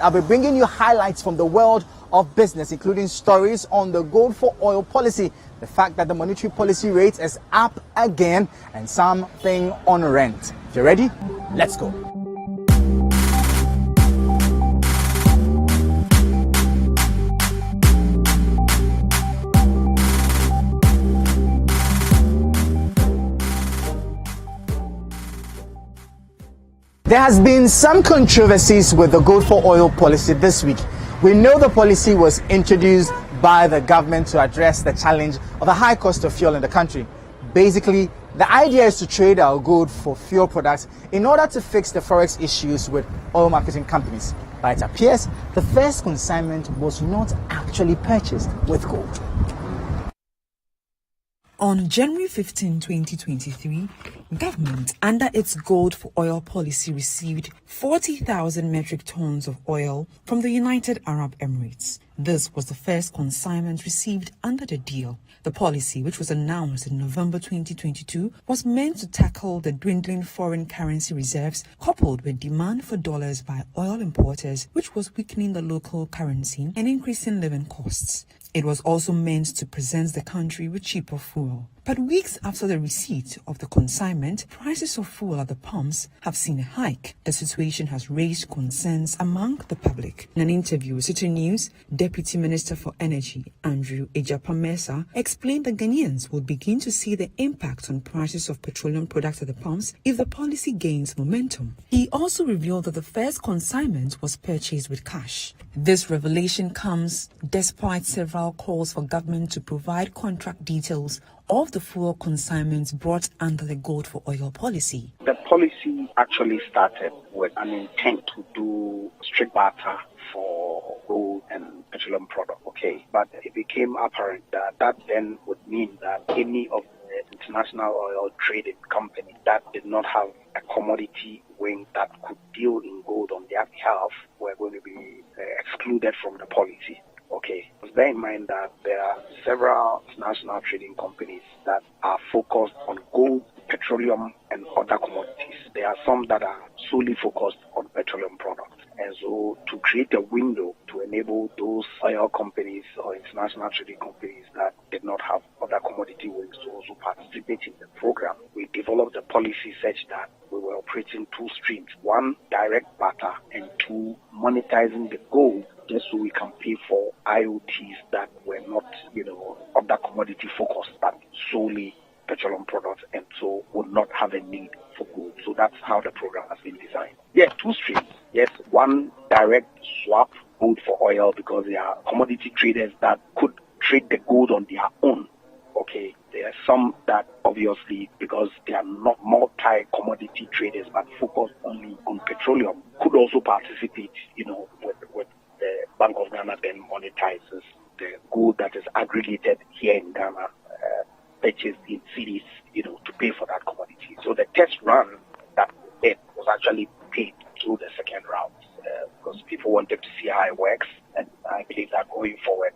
I'll be bringing you highlights from the world of business, including stories on the gold for oil policy, the fact that the monetary policy rate is up again, and something on rent. If you're ready, let's go. There has been some controversies with the gold for oil policy this week. We know the policy was introduced by the government to address the challenge of the high cost of fuel in the country. Basically, the idea is to trade our gold for fuel products in order to fix the forex issues with oil marketing companies. But it appears the first consignment was not actually purchased with gold. On January 15, 2023, government, under its gold for oil policy, received 40,000 metric tons of oil from the United Arab Emirates. This was the first consignment received under the deal. The policy, which was announced in November 2022, was meant to tackle the dwindling foreign currency reserves coupled with demand for dollars by oil importers, which was weakening the local currency and increasing living costs. It was also meant to present the country with cheaper fuel. But weeks after the receipt of the consignment, prices of fuel at the pumps have seen a hike. The situation has raised concerns among the public. In an interview with Citi News, Deputy Minister for Energy, Andrew Ejapamesa, explained that Ghanaians would begin to see the impact on prices of petroleum products at the pumps if the policy gains momentum. He also revealed that the first consignment was purchased with cash. This revelation comes despite several calls for government to provide contract details of the fuel consignments brought under the gold for oil policy. The policy actually started with an intent to do strict barter for gold and petroleum products, okay? But it became apparent that that then would mean that any of the international oil trading companies that did not have a commodity wing that could deal in gold on their behalf were going to be excluded from the policy. Okay, bear in mind that there are several national trading companies that are focused on gold, petroleum, and other commodities. There are some that are solely focused on petroleum products. And so to create a window to enable those oil companies or international trading companies that did not have other commodity wings to also participate in the program, we developed a policy such that we were operating two streams. One, direct barter, and two, monetizing the gold just so we can pay for IoTs that were not, other commodity focused, but solely petroleum products, and so would not have a need for gold. So that's how the program has been designed. Yes, two streams. Yes, one, direct swap gold for oil, because there are commodity traders that could trade the gold on their own. Okay, there are some that obviously, because they are not multi-commodity traders but focused only on petroleum, could also participate, with the Bank of Ghana then monetizes the gold that is aggregated here in Ghana, purchased in cities, to pay for that commodity. So the test run that we did was actually paid through the second round because people wanted to see how it works, and I believe that going forward,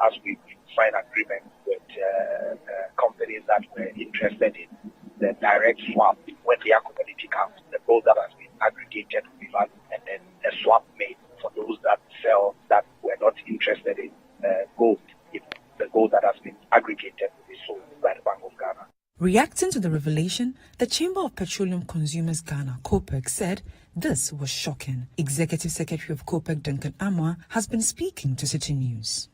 as we find agreement with companies that were interested in the direct swap when their commodity comes, the gold that has been aggregated will be valued, and then a swap made for those that sell that were not interested in gold. If the gold that has been aggregated will be sold by the Bank of Ghana. Reacting to the revelation, the Chamber of Petroleum Consumers Ghana, COPEC, said this was shocking. Executive Secretary of COPEC, Duncan Amwa, has been speaking to Citi News.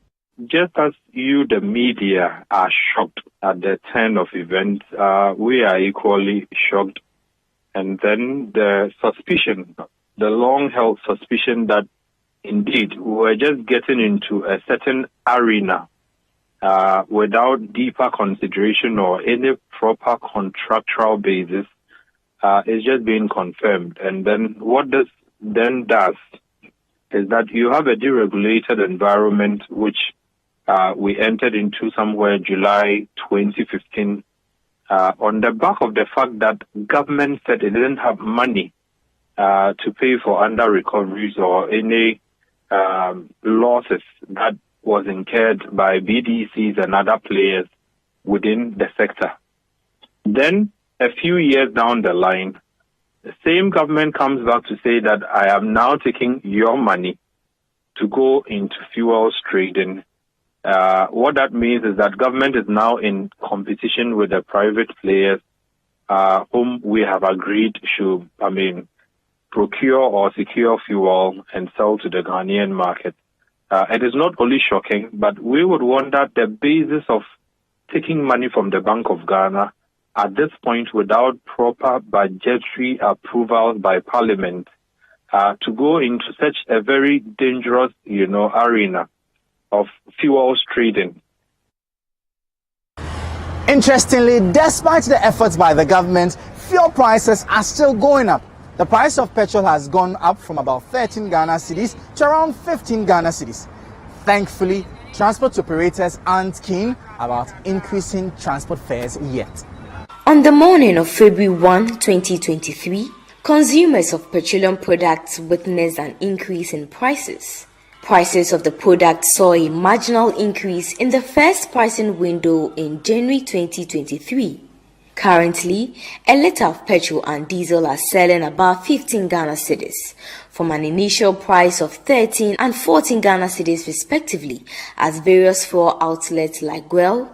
Just as you, the media, are shocked at the turn of events, we are equally shocked. And then the suspicion, the long-held suspicion that indeed we were just getting into a certain arena without deeper consideration or any proper contractual basis is just being confirmed. And then what this then does is that you have a deregulated environment which we entered into somewhere July 2015 on the back of the fact that government said it didn't have money to pay for under recoveries or any losses that was incurred by BDCs and other players within the sector. Then, a few years down the line, The same government comes back to say that I am now taking your money to go into fuels trading. What that means is that government is now in competition with the private players whom we have agreed should, procure or secure fuel and sell to the Ghanaian market. It is not only shocking, but we would want that the basis of taking money from the Bank of Ghana at this point without proper budgetary approval by Parliament to go into such a very dangerous, arena of fuels trading. Interestingly, despite the efforts by the government, fuel prices are still going up. The price of petrol has gone up from about 13 Ghana cedis to around 15 Ghana cedis. Thankfully, transport operators aren't keen about increasing transport fares yet. On the morning of February 1, 2023, consumers of petroleum products witnessed an increase in prices. Prices of the product saw a marginal increase in the first pricing window in January 2023. Currently, a litre of petrol and diesel are selling about 15 Ghana cedis, from an initial price of 13 and 14 Ghana cedis respectively at various fuel outlets like Guel,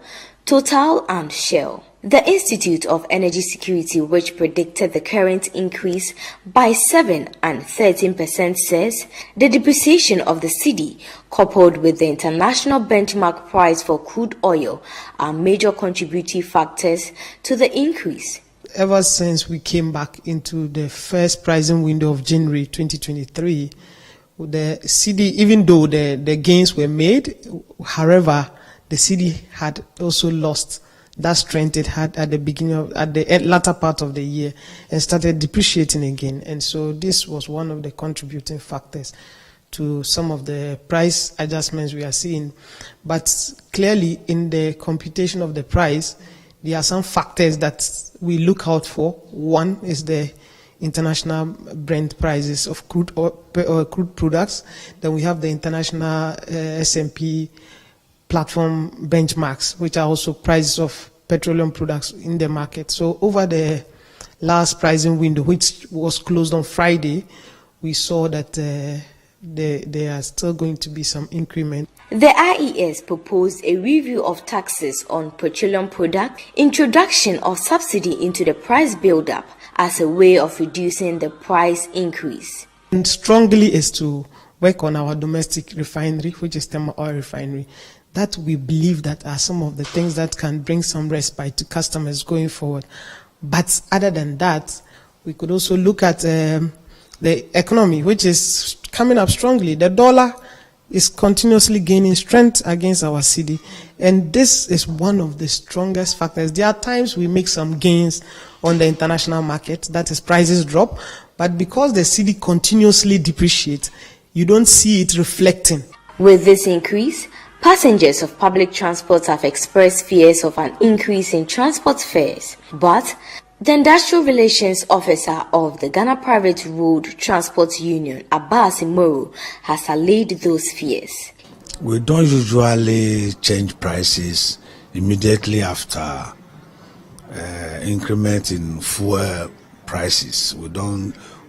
Total and Shell. The Institute of Energy Security, which predicted the current increase by 7 and 13%, says the depreciation of the cedi, coupled with the international benchmark price for crude oil, are major contributing factors to the increase. Ever since we came back into the first pricing window of January 2023, the cedi, even though the gains were made, however, the cedi had also lost that strength it had at the latter part of the year and started depreciating again. And so this was one of the contributing factors to some of the price adjustments we are seeing. But clearly in the computation of the price, there are some factors that we look out for. One is the international Brent prices of crude products. Then we have the international S&P platform benchmarks, which are also prices of petroleum products in the market. So over the last pricing window, which was closed on Friday, we saw that there are still going to be some increment. The IES proposed a review of taxes on petroleum products, introduction of subsidy into the price build-up as a way of reducing the price increase. And strongly is to work on our domestic refinery, which is Tema Oil Refinery. That we believe that are some of the things that can bring some respite to customers going forward. But other than that, we could also look at the economy, which is coming up strongly. The dollar is continuously gaining strength against our cedi, and this is one of the strongest factors. There are times we make some gains on the international market, that is prices drop, but because the cedi continuously depreciates, you don't see it reflecting. With this increase, passengers of public transport have expressed fears of an increase in transport fares, but the Industrial Relations Officer of the Ghana Private Road Transport Union, Abbas Imoro, has allayed those fears. We don't usually change prices immediately after increment in fuel prices.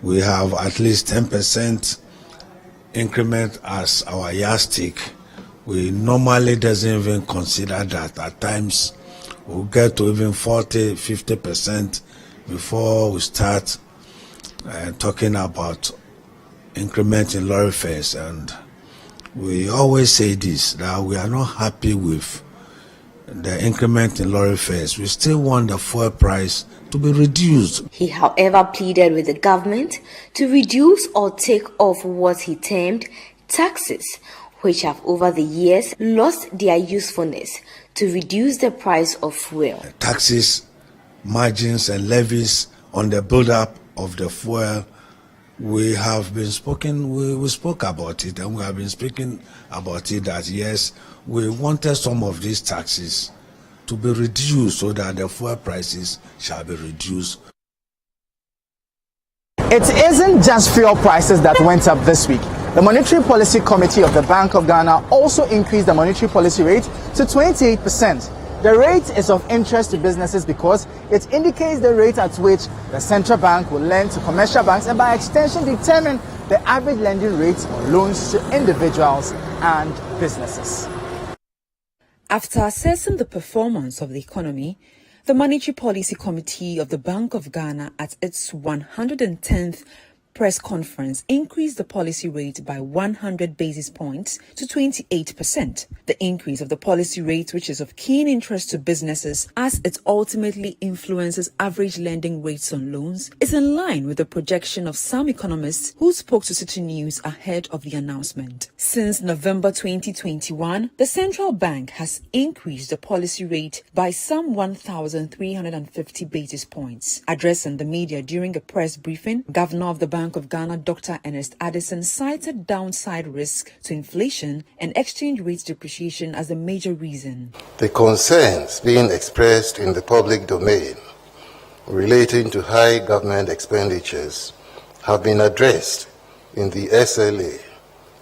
We have at least 10% increment as our yardstick. We normally doesn't even consider that. At times, we'll get to even 40-50% before we start talking about increment in lorry fares. And we always say this, that we are not happy with the increment in lorry fares. We still want the fuel price to be reduced. He, however, pleaded with the government to reduce or take off what he termed taxes, which have over the years lost their usefulness to reduce the price of fuel. Taxes, margins and levies on the build-up of the fuel, we spoke about it, and we have been speaking about it that yes, we wanted some of these taxes to be reduced so that the fuel prices shall be reduced. It isn't just fuel prices that went up this week. The Monetary Policy Committee of the Bank of Ghana also increased the monetary policy rate to 28%. The rate is of interest to businesses because it indicates the rate at which the central bank will lend to commercial banks and by extension determine the average lending rates on loans to individuals and businesses. After assessing the performance of the economy, the Monetary Policy Committee of the Bank of Ghana at its 110th press conference increased the policy rate by 100 basis points to 28%. The increase of the policy rate, which is of keen interest to businesses as it ultimately influences average lending rates on loans, is in line with the projection of some economists who spoke to Citi News ahead of the announcement. Since November 2021, the central bank has increased the policy rate by some 1,350 basis points. Addressing the media during a press briefing, Governor of the Bank of Ghana, Dr. Ernest Addison, cited downside risk to inflation and exchange rate depreciation as a major reason. The concerns being expressed in the public domain relating to high government expenditures have been addressed in the SLA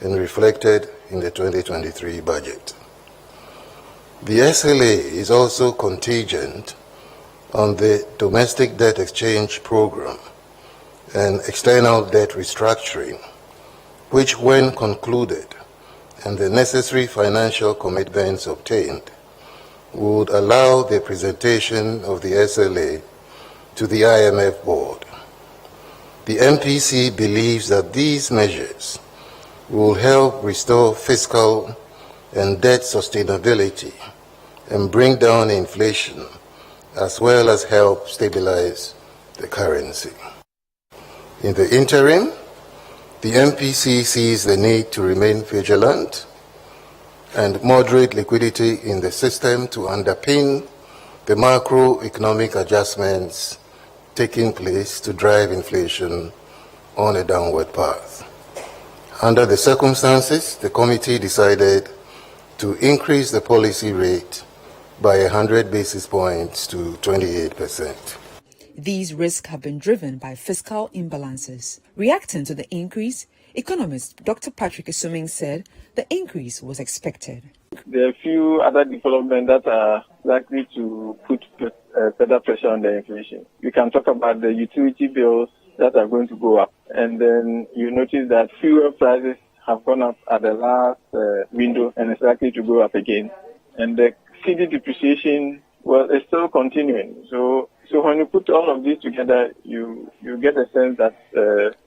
and reflected in the 2023 budget. The SLA is also contingent on the domestic debt exchange program and external debt restructuring, which when concluded and the necessary financial commitments obtained, would allow the presentation of the SLA to the IMF board. The MPC believes that these measures will help restore fiscal and debt sustainability and bring down inflation, as well as help stabilize the currency. In the interim, the MPC sees the need to remain vigilant and moderate liquidity in the system to underpin the macroeconomic adjustments taking place to drive inflation on a downward path. Under the circumstances, the committee decided to increase the policy rate by 100 basis points to 28%. These risks have been driven by fiscal imbalances. Reacting to the increase, economist Dr. Patrick Isuming said the increase was expected. There are a few other developments that are likely to put further pressure on the inflation. We can talk about the utility bills that are going to go up. And then you notice that fuel prices have gone up at the last window and it's likely to go up again. And the cedi depreciation, well, it's still continuing. So when you put all of these together, you get a sense that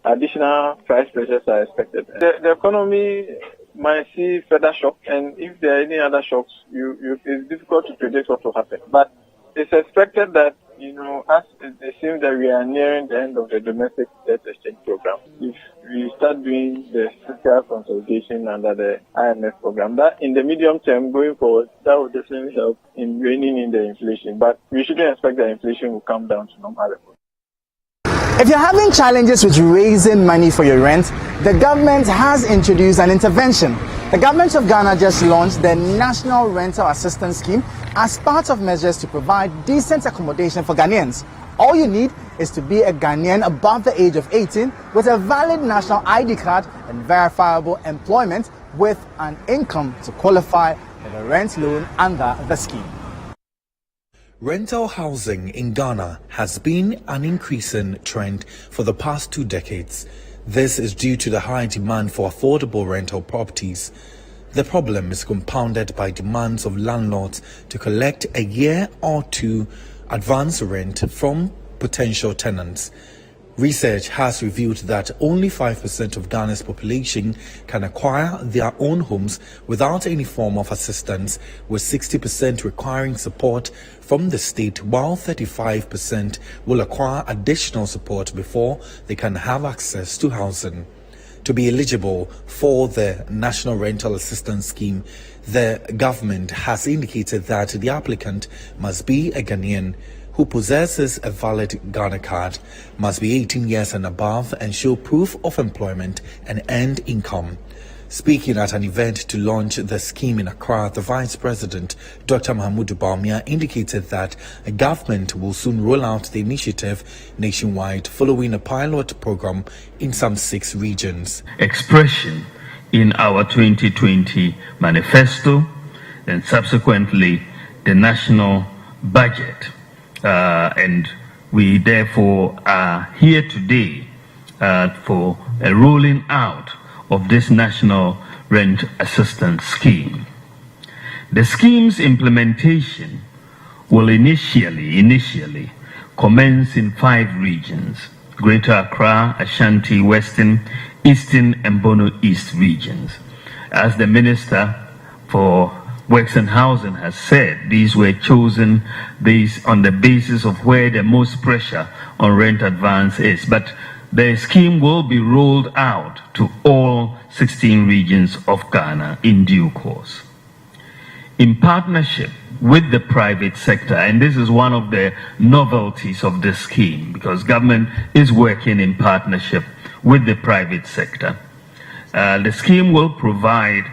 additional price pressures are expected. The economy might see further shock, and if there are any other shocks, it's difficult to predict what will happen. But it's expected that, as it seems that we are nearing the end of the domestic debt exchange program, if we start doing the fiscal consolidation under the IMF program, that in the medium term going forward, that will definitely help in reining in the inflation. But we shouldn't expect that inflation will come down to normal levels. If you're having challenges with raising money for your rent, the government has introduced an intervention. The government of Ghana just launched the National Rental Assistance Scheme as part of measures to provide decent accommodation for Ghanaians. All you need is to be a Ghanaian above the age of 18 with a valid national ID card and verifiable employment with an income to qualify for the rent loan under the scheme. Rental housing in Ghana has been an increasing trend for the past 2 decades. This is due to the high demand for affordable rental properties. The problem is compounded by demands of landlords to collect a year or two advance rent from potential tenants. Research has revealed that only 5% of Ghana's population can acquire their own homes without any form of assistance, with 60% requiring support from the state, while 35% will acquire additional support before they can have access to housing. To be eligible for the National Rental Assistance Scheme, the government has indicated that the applicant must be a Ghanaian who possesses a valid Ghana card, must be 18 years and above, and show proof of employment and earned income. Speaking at an event to launch the scheme in Accra, the Vice President, Dr. Mahmoud Bawumia, indicated that a government will soon roll out the initiative nationwide, following a pilot program in some 6 regions. Expression in our 2020 manifesto, and subsequently the national budget. And we therefore are here today for a rolling out of this national rent assistance scheme. The scheme's implementation will initially commence in 5 regions: Greater Accra, Ashanti, Western, Eastern, and Bono East regions. As the Minister for Works and Housing has said, these were chosen based on the basis of where the most pressure on rent advance is. But the scheme will be rolled out to all 16 regions of Ghana in due course. In partnership with the private sector, and this is one of the novelties of this scheme, because government is working in partnership with the private sector. The scheme will provide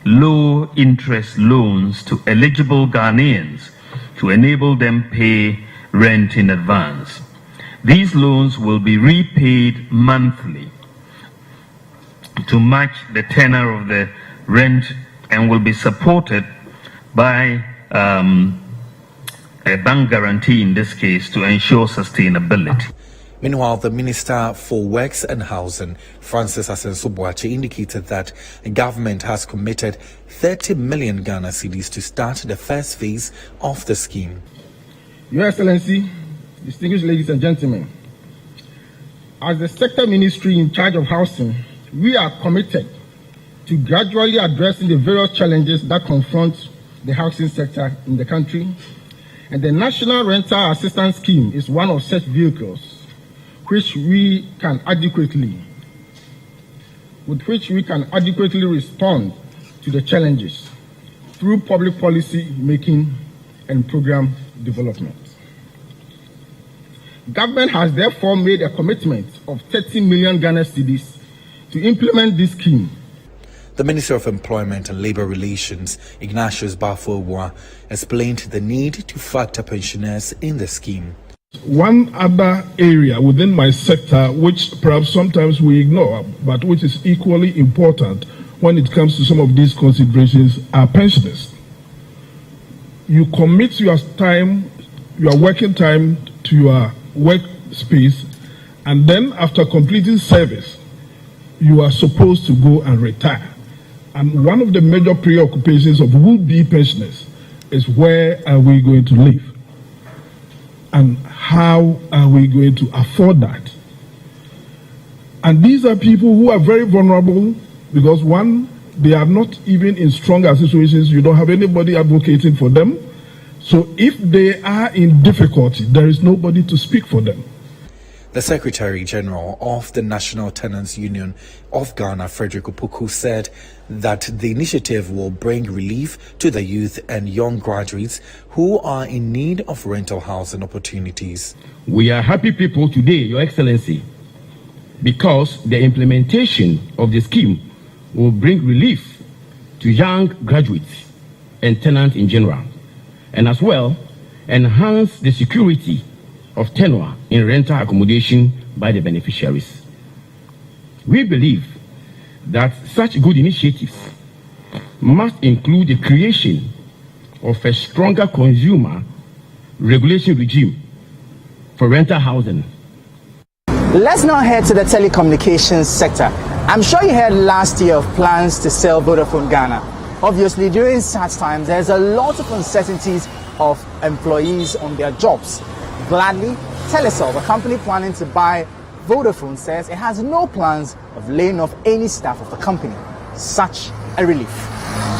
low interest loans to eligible Ghanaians to enable them pay rent in advance. These loans will be repaid monthly to match the tenor of the rent and will be supported by a bank guarantee in this case to ensure sustainability. Meanwhile, the Minister for Works and Housing, Francis Asenso-Boakye, indicated that the government has committed 30 million Ghana cedis to start the first phase of the scheme. Your Excellency, distinguished ladies and gentlemen, as the sector ministry in charge of housing, we are committed to gradually addressing the various challenges that confront the housing sector in the country, and the National Rental Assistance Scheme is one of such vehicles with which we can adequately respond to the challenges through public policy making and program development. Government has therefore made a commitment of 30 million Ghana cedis to implement this scheme. The Minister of Employment and Labour Relations, Ignatius Bafo-Obua, explained the need to factor pensioners in the scheme. One other area within my sector, which perhaps sometimes we ignore, but which is equally important when it comes to some of these considerations, are pensioners. You commit your time, your working time to your workspace, and then after completing service, you are supposed to go and retire. And one of the major preoccupations of would-be pensioners is where are we going to live? And how are we going to afford that? And these are people who are very vulnerable because, one, they are not even in stronger situations. You don't have anybody advocating for them. So if they are in difficulty, there is nobody to speak for them. The Secretary General of the National Tenants Union of Ghana, Frederick Opoku, said that the initiative will bring relief to the youth and young graduates who are in need of rental housing opportunities. We are happy people today, Your Excellency, because the implementation of the scheme will bring relief to young graduates and tenants in general, and as well enhance the security of tenure in rental accommodation by the beneficiaries. We believe that such good initiatives must include the creation of a stronger consumer regulation regime for rental housing. Let's now head to the telecommunications sector. I'm sure you heard last year of plans to sell Vodafone Ghana. Obviously, during such times, there's a lot of uncertainties of employees on their jobs. Gladly, Telecel, the company planning to buy Vodafone, says it has no plans of laying off any staff of the company. Such a relief.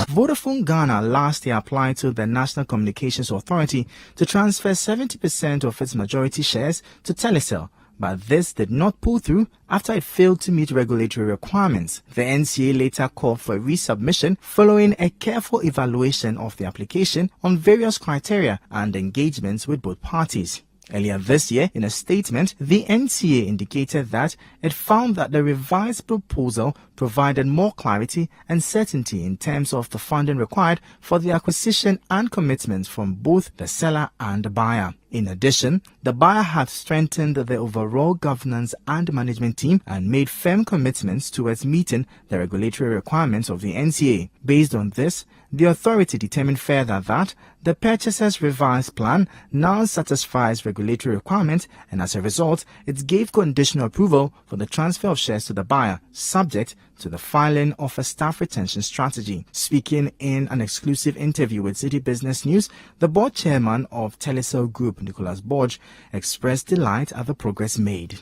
Vodafone Ghana last year applied to the National Communications Authority to transfer 70% of its majority shares to Telecel, but this did not pull through after it failed to meet regulatory requirements. The NCA later called for a resubmission following a careful evaluation of the application on various criteria and engagements with both parties. Earlier this year, in a statement, the NCA indicated that it found that the revised proposal provided more clarity and certainty in terms of the funding required for the acquisition and commitments from both the seller and the buyer. In addition, the buyer had strengthened the overall governance and management team and made firm commitments towards meeting the regulatory requirements of the NCA. Based on this, the authority determined further that the purchaser's revised plan now satisfies regulatory requirements, and as a result, it gave conditional approval for the transfer of shares to the buyer, subject to the filing of a staff retention strategy. Speaking in an exclusive interview with Citi Business News, the board chairman of Telecel Group, Nicholas Borge, expressed delight at the progress made.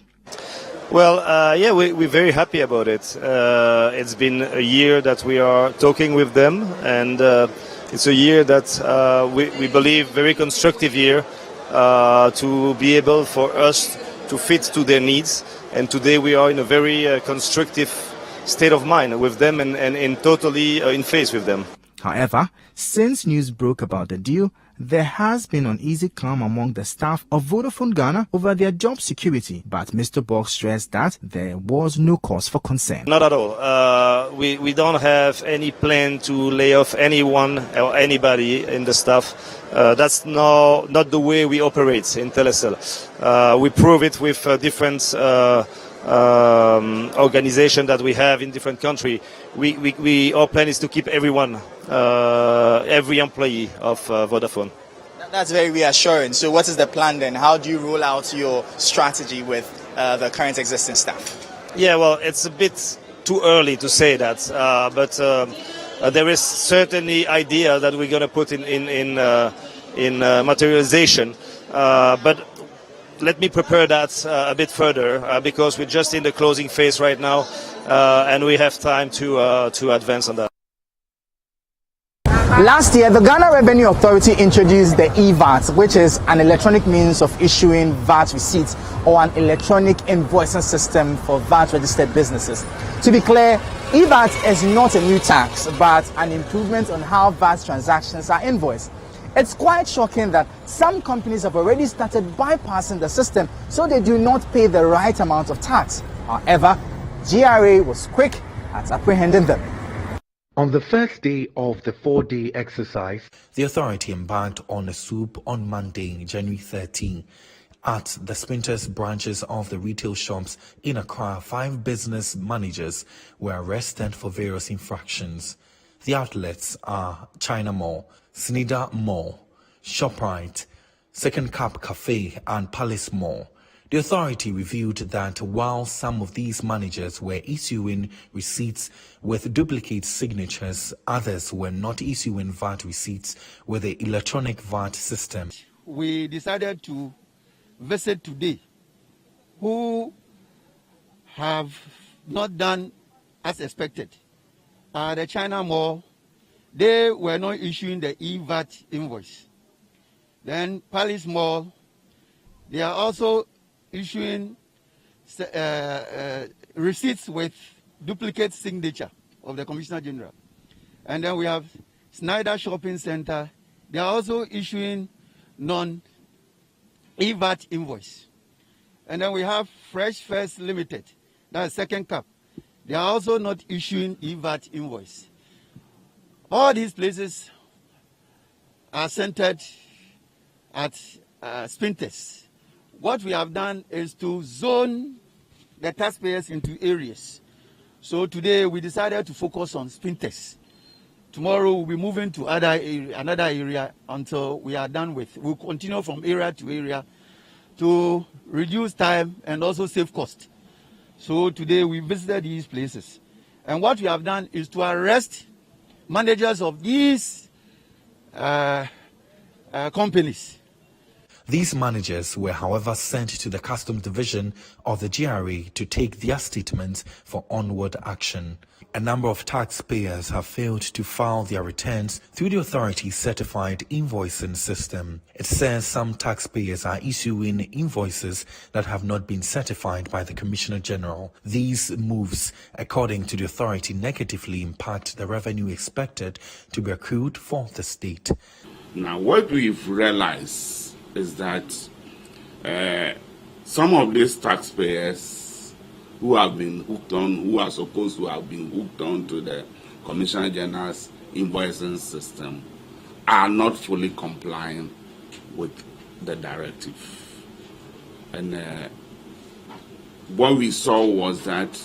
Well, yeah, we're very happy about it. It's been a year that we are talking with them, and it's a year that we believe very constructive year to be able for us to fit to their needs. And today we are in a very constructive state of mind with them and in totally in phase with them. However, since news broke about the deal, there has been uneasy calm among the staff of Vodafone Ghana over their job security, but Mr. Borg stressed that there was no cause for concern. Not at all. We don't have any plan to lay off anyone or anybody in the staff. That's not the way we operate in Telecel. We prove it with different organization that we have in different countries. Our plan is to keep everyone, every employee of Vodafone. That's very reassuring. So what is the plan then? How do you roll out your strategy with the current existing staff? Yeah, well, it's a bit too early to say that, but there is certainly idea that we're going to put in materialization. But let me prepare that a bit further because we're just in the closing phase right now, and we have time to advance on that. Last year, the Ghana Revenue Authority introduced the e-VAT, which is an electronic means of issuing VAT receipts or an electronic invoicing system for VAT-registered businesses. To be clear, e-VAT is not a new tax, but an improvement on how VAT transactions are invoiced. It's quite shocking that some companies have already started bypassing the system so they do not pay the right amount of tax. However, GRA was quick at apprehending them. On the first day of the 4-day exercise, the authority embarked on a swoop on Monday, January 13. At the Sprinters branches of the retail shops in Accra, 5 business managers were arrested for various infractions. The outlets are China Mall, Snida Mall, ShopRite, Second Cap Cafe and Palace Mall. The authority revealed that while some of these managers were issuing receipts with duplicate signatures, others were not issuing VAT receipts with the electronic VAT system. We decided to visit today who have not done as expected. The China Mall, they were not issuing the e-VAT invoice. Then Palace Mall, they are also issuing receipts with duplicate signature of the Commissioner General. And then we have Snyder Shopping Center. They are also issuing non-e-VAT invoice. And then we have Fresh First Limited, that's Second Cap. They are also not issuing e-VAT invoice. All these places are centered at Sprinters. What we have done is to zone the taxpayers into areas. So today we decided to focus on Sprinters. Tomorrow we'll be moving to another area until we are done with. We'll continue from area to area to reduce time and also save cost. So today we visited these places. And what we have done is to arrest managers of these companies. These managers were, however, sent to the Customs Division of the GRA to take their statements for onward action. A number of taxpayers have failed to file their returns through the authority's certified invoicing system. It says some taxpayers are issuing invoices that have not been certified by the Commissioner General. These moves, according to the authority, negatively impact the revenue expected to be accrued for the state. Now, what we've realized is that some of these taxpayers who have been hooked on, who are supposed to have been hooked on to the Commissioner General's invoicing system, are not fully complying with the directive. And what we saw was that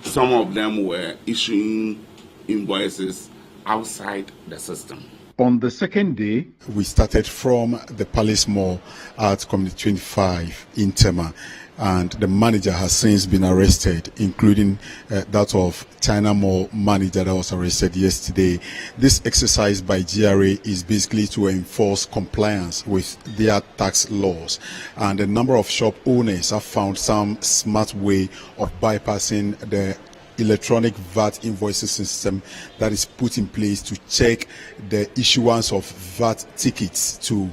some of them were issuing invoices outside the system. On the second day, we started from the Palace Mall at Community 25 in Tema, and the manager has since been arrested, including that of China Mall manager that was arrested yesterday. This exercise by GRA is basically to enforce compliance with their tax laws, and a number of shop owners have found some smart way of bypassing the electronic VAT invoicing system that is put in place to check the issuance of VAT tickets to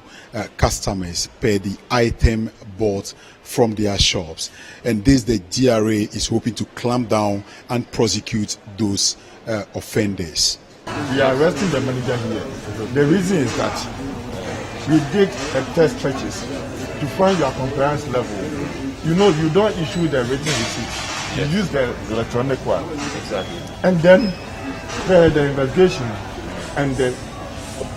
customers per the item bought from their shops. And this, the GRA is hoping to clamp down and prosecute those offenders. We are arresting the manager here. The reason is that we did a test purchase to find your compliance level. You know, you don't issue the written receipt. You use the electronic one. Exactly. And then the investigation and the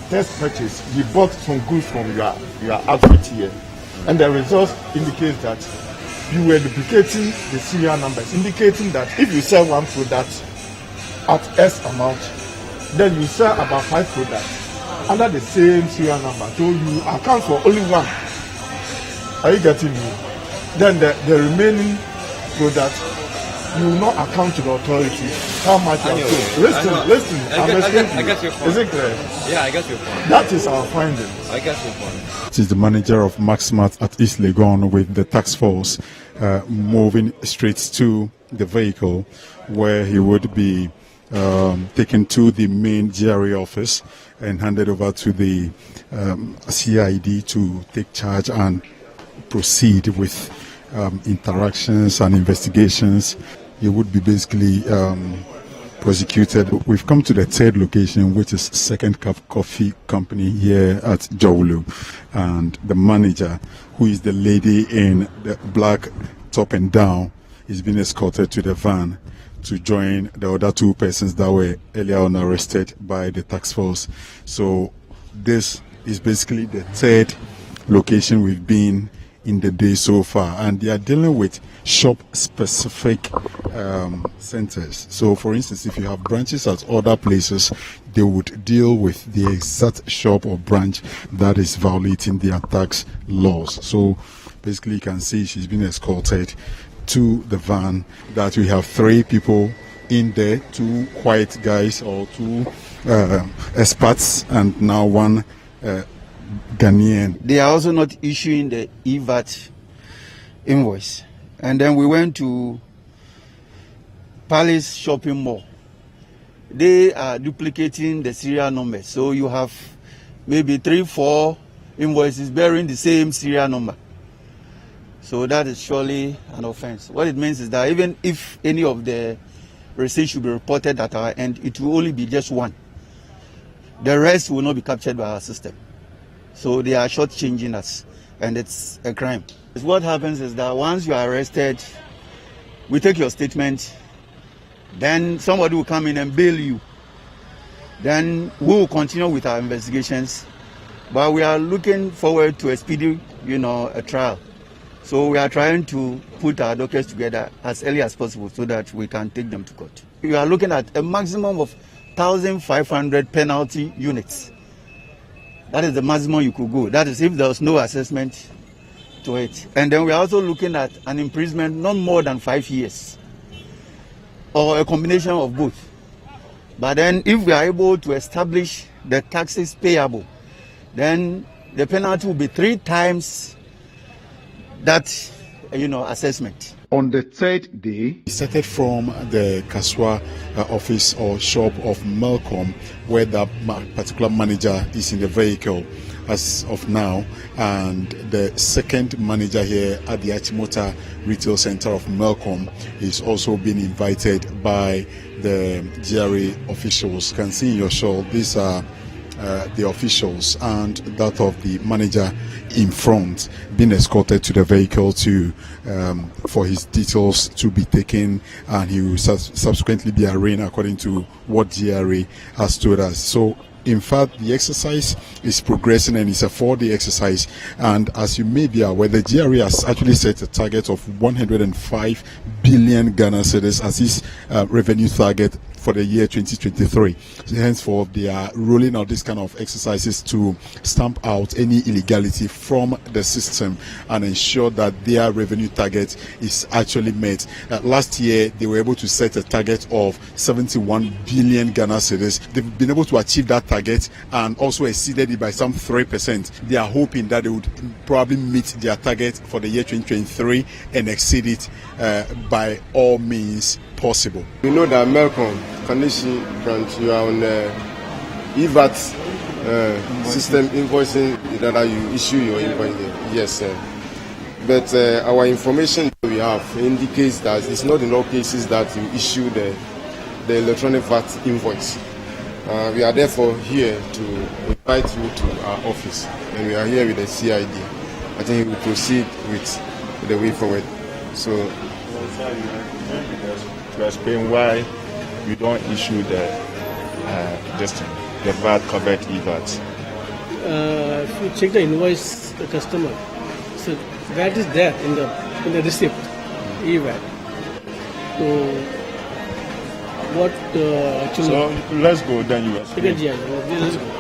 test purchase, we bought some goods from your outfit here. And the results indicate that you were duplicating the serial numbers, indicating that if you sell one product at S amount, then you sell about 5 products under the same serial number. So you account for only one. Are you getting me? Then the remaining product, you will not account to the authority how much you have sold. Listen, I get your point. Is it clear? Yeah, I get your point. That is our findings. I get your point. It is the manager of Maxmart at East Legon with the tax force moving straight to the vehicle where he would be taken to the main GRA office and handed over to the CID to take charge and proceed with interactions and investigations. He would be basically prosecuted. We've come to the third location, which is Second Cup Coffee Company here at Jowulu, and the manager, who is the lady in the black top and down, is being escorted to the van to join the other 2 persons that were earlier on arrested by the task force. So this is basically the third location we've been in the day so far, and they are dealing with shop-specific centers. So, for instance, if you have branches at other places, they would deal with the exact shop or branch that is violating their tax laws. So, basically, you can see she's been escorted to the van. That we have 3 people in there, 2 white guys or 2 expats, and now 1 Ghanaian. They are also not issuing the EVAT invoice. And then we went to Palace Shopping Mall. They are duplicating the serial numbers. So you have maybe 3-4 invoices bearing the same serial number. So that is surely an offense. What it means is that even if any of the receipts should be reported at our end, it will only be just 1. The rest will not be captured by our system. So they are shortchanging us, and it's a crime. What happens is that once you are arrested, we take your statement, then somebody will come in and bail you. Then we will continue with our investigations, but we are looking forward to a speedy, a trial. So we are trying to put our dockets together as early as possible so that we can take them to court. We are looking at a maximum of 1,500 penalty units. That is the maximum you could go. That is if there was no assessment to it. And then we are also looking at an imprisonment not more than 5 years, or a combination of both. But then if we are able to establish the taxes payable, then the penalty will be 3 times that, assessment. On the third day, we started from the Kaswa office or shop of Malcolm, where that particular manager is in the vehicle as of now, and the second manager here at the Achimota Retail Center of Malcolm is also being invited by the GRA officials. You can see in your show, these are the officials and that of the manager in front, being escorted to the vehicle to for his details to be taken, and he will subsequently be arraigned according to what GRA has told us. So in fact, the exercise is progressing, and it's a 4-day exercise. And as you may be aware, the GRA has actually set a target of 105 billion Ghana cedis as its revenue target for the year 2023. So henceforth, they are rolling out this kind of exercises to stamp out any illegality from the system and ensure that their revenue target is actually met. Last year, they were able to set a target of 71 billion Ghana cedis. They've been able to achieve that target and also exceeded it by some 3%. They are hoping that they would probably meet their target for the year 2023 and exceed it by all means possible. We know that Malcolm, Kanishi branch, you are on the EVAT system invoicing that you issue your invoice. Yes, sir. But our information that we have indicates that it's not in all cases that you issue the electronic VAT invoice. We are therefore here to invite you to our office, and we are here with the CID. I think we will proceed with the way forward. So, to explain why you don't issue the VAT covered EVAT. If you check the invoice, the customer, so that is there in the receipt, EVAT. So what actually? So let's go. Then you explain.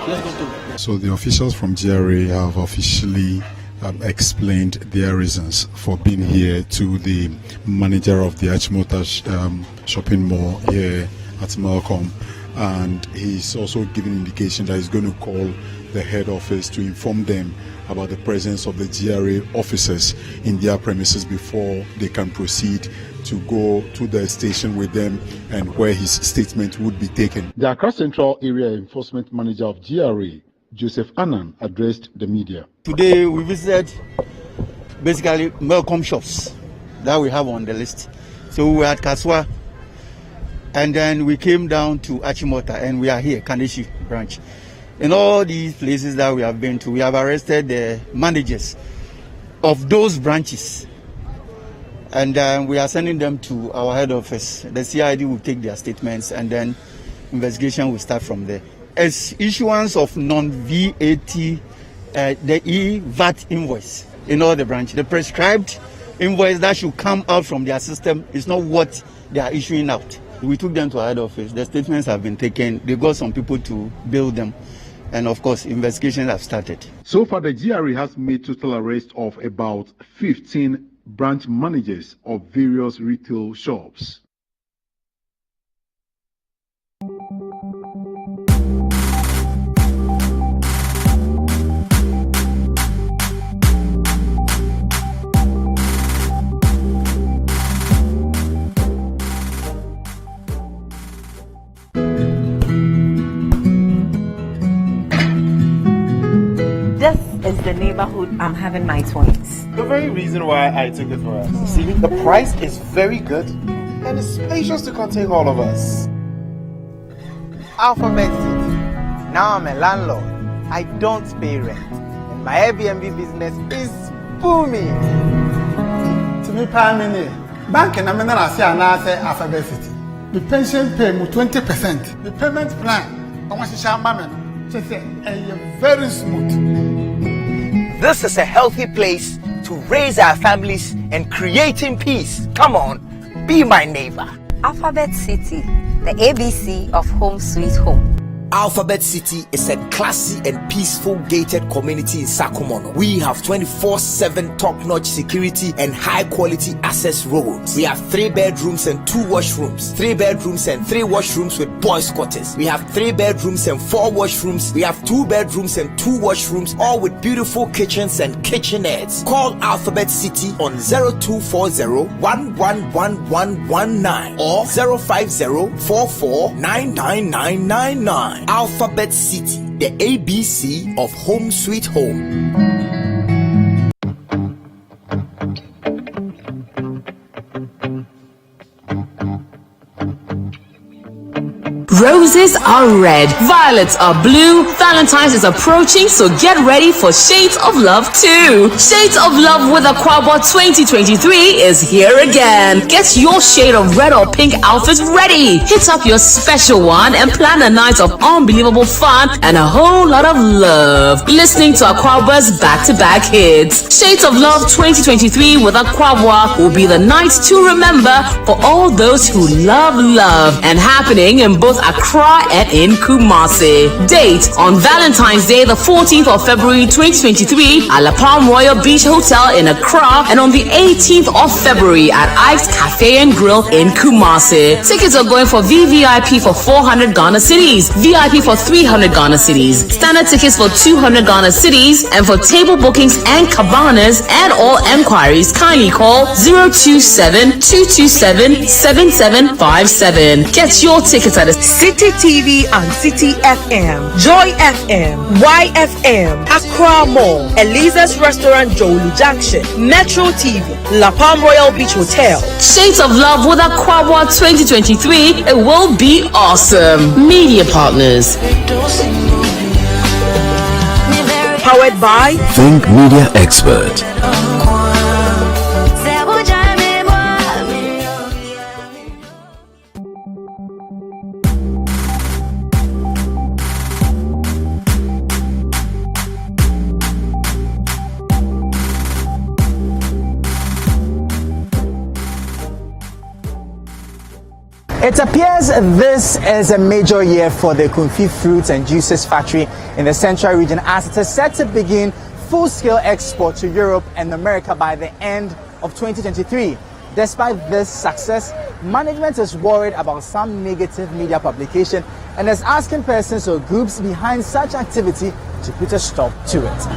Let's go to. So the officials from GRA have officially explained their reasons for being here to the manager of the Achimota shopping mall here at Malcolm, and he's also given indication that he's going to call the head office to inform them about the presence of the GRA officers in their premises before they can proceed to go to the station with them and where his statement would be taken. The Accra Central Area Enforcement Manager of GRA, Joseph Annan, addressed the media. Today we visited basically Malcolm shops that we have on the list. So we were at Kaswa, and then we came down to Achimota, and we are here, Kandishi branch. In all these places that we have been to, we have arrested the managers of those branches, and we are sending them to our head office. The CID will take their statements, and then investigation will start from there. As issuance of non-VAT, the e-VAT invoice in all the branches, the prescribed invoice that should come out from their system is not what they are issuing out. We took them to our head office. The statements have been taken. They got some people to build them. And of course, investigations have started. So far, the GRA has made total arrest of about 15 branch managers of various retail shops. Is the neighborhood I'm having my twins. The very reason why I took it for us. See, the price is very good and it's spacious to contain all of us. Alphabet City. Now I'm a landlord. I don't pay rent. And my Airbnb business is booming. To me, Pamini, bank and I'm Alphabet City. The pension pay me 20%. The payment plan, I want to share my very smooth. This is a healthy place to raise our families and creating peace. Come on, be my neighbor. Alphabet City, the ABC of Home Sweet Home. Alphabet City is a classy and peaceful gated community in Sakumono. We have 24/7 top-notch security and high-quality access roads. We have 3 bedrooms and 2 washrooms, 3 bedrooms and 3 washrooms with boys' quarters. We have 3 bedrooms and 4 washrooms. We have 2 bedrooms and 2 washrooms, all with beautiful kitchens and kitchenettes. Call Alphabet City on 0240-111119 or 050-44-99999. Alphabet City, the ABC of Home Sweet Home. Roses are red, violets are blue. Valentine's is approaching, so get ready for Shades of Love 2. Shades of Love with Aquaba 2023 is here again. Get your shade of red or pink outfit ready. Hit up your special one and plan a night of unbelievable fun and a whole lot of love. Listening to Aquaba's back-to-back hits. Shades of Love 2023 with Aquaba will be the night to remember for all those who love love, and happening in both Accra and in Kumasi. Date on Valentine's Day, the 14th of February 2023 at La Palm Royal Beach Hotel in Accra, and on the 18th of February at Ike's Cafe and Grill in Kumasi. Tickets are going for VVIP for 400 Ghana cedis, VIP for 300 Ghana cedis, standard tickets for 200 Ghana cedis, and for table bookings and cabanas and all enquiries, kindly call 027-227-7757. Get your tickets at Citi TV and Citi FM, Joy FM, YFM, Accra Mall, Eliza's Restaurant, Jolu Junction, Metro TV, La Palm Royal Beach Hotel. Shades of Love with Aquaba 2023. It will be awesome. Media partners. Powered by Think Media Expert. It appears this is a major year for the Kumfi Fruits and Juices factory in the Central region, as it is set to begin full-scale export to Europe and America by the end of 2023. Despite this success, management is worried about some negative media publication and is asking persons or groups behind such activity to put a stop to it.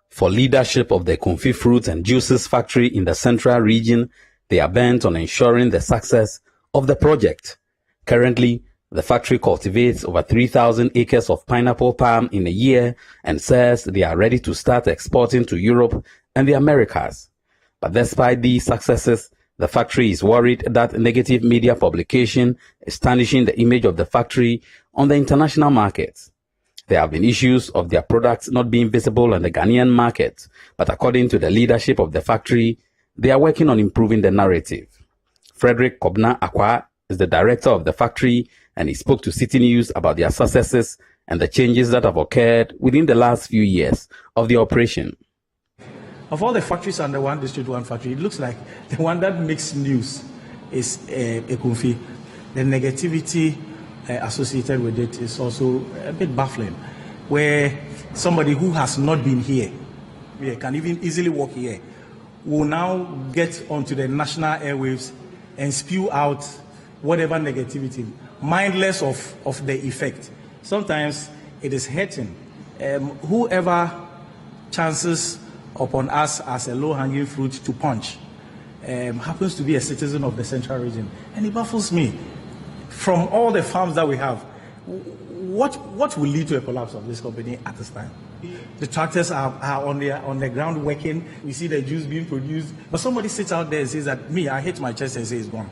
For leadership of the Kumfi Fruits and Juices factory in the Central region, they are bent on ensuring the success of the project. Currently, the factory cultivates over 3,000 acres of pineapple palm in a year and says they are ready to start exporting to Europe and the Americas. But despite these successes, the factory is worried that negative media publication is tarnishing the image of the factory on the international market. There have been issues of their products not being visible on the Ghanaian market, but according to the leadership of the factory, they are working on improving the narrative. Frederick Kobna Akwa is the director of the factory, and he spoke to Citi News about their successes and the changes that have occurred within the last few years of the operation. Of all the factories under one district, one factory, it looks like the one that makes news is Kumfi. The negativity associated with it is also a bit baffling, where somebody who has not been here, can even easily walk here, will now get onto the national airwaves and spew out whatever negativity, mindless of the effect. Sometimes it is hurting. Whoever chances upon us as a low-hanging fruit to punch happens to be a citizen of the Central region. And it baffles me. From all the farms that we have, what will lead to a collapse of this company at this time? The tractors are on the ground working. We see the juice being produced. But somebody sits out there and says that, me, I hit my chest and say it's gone.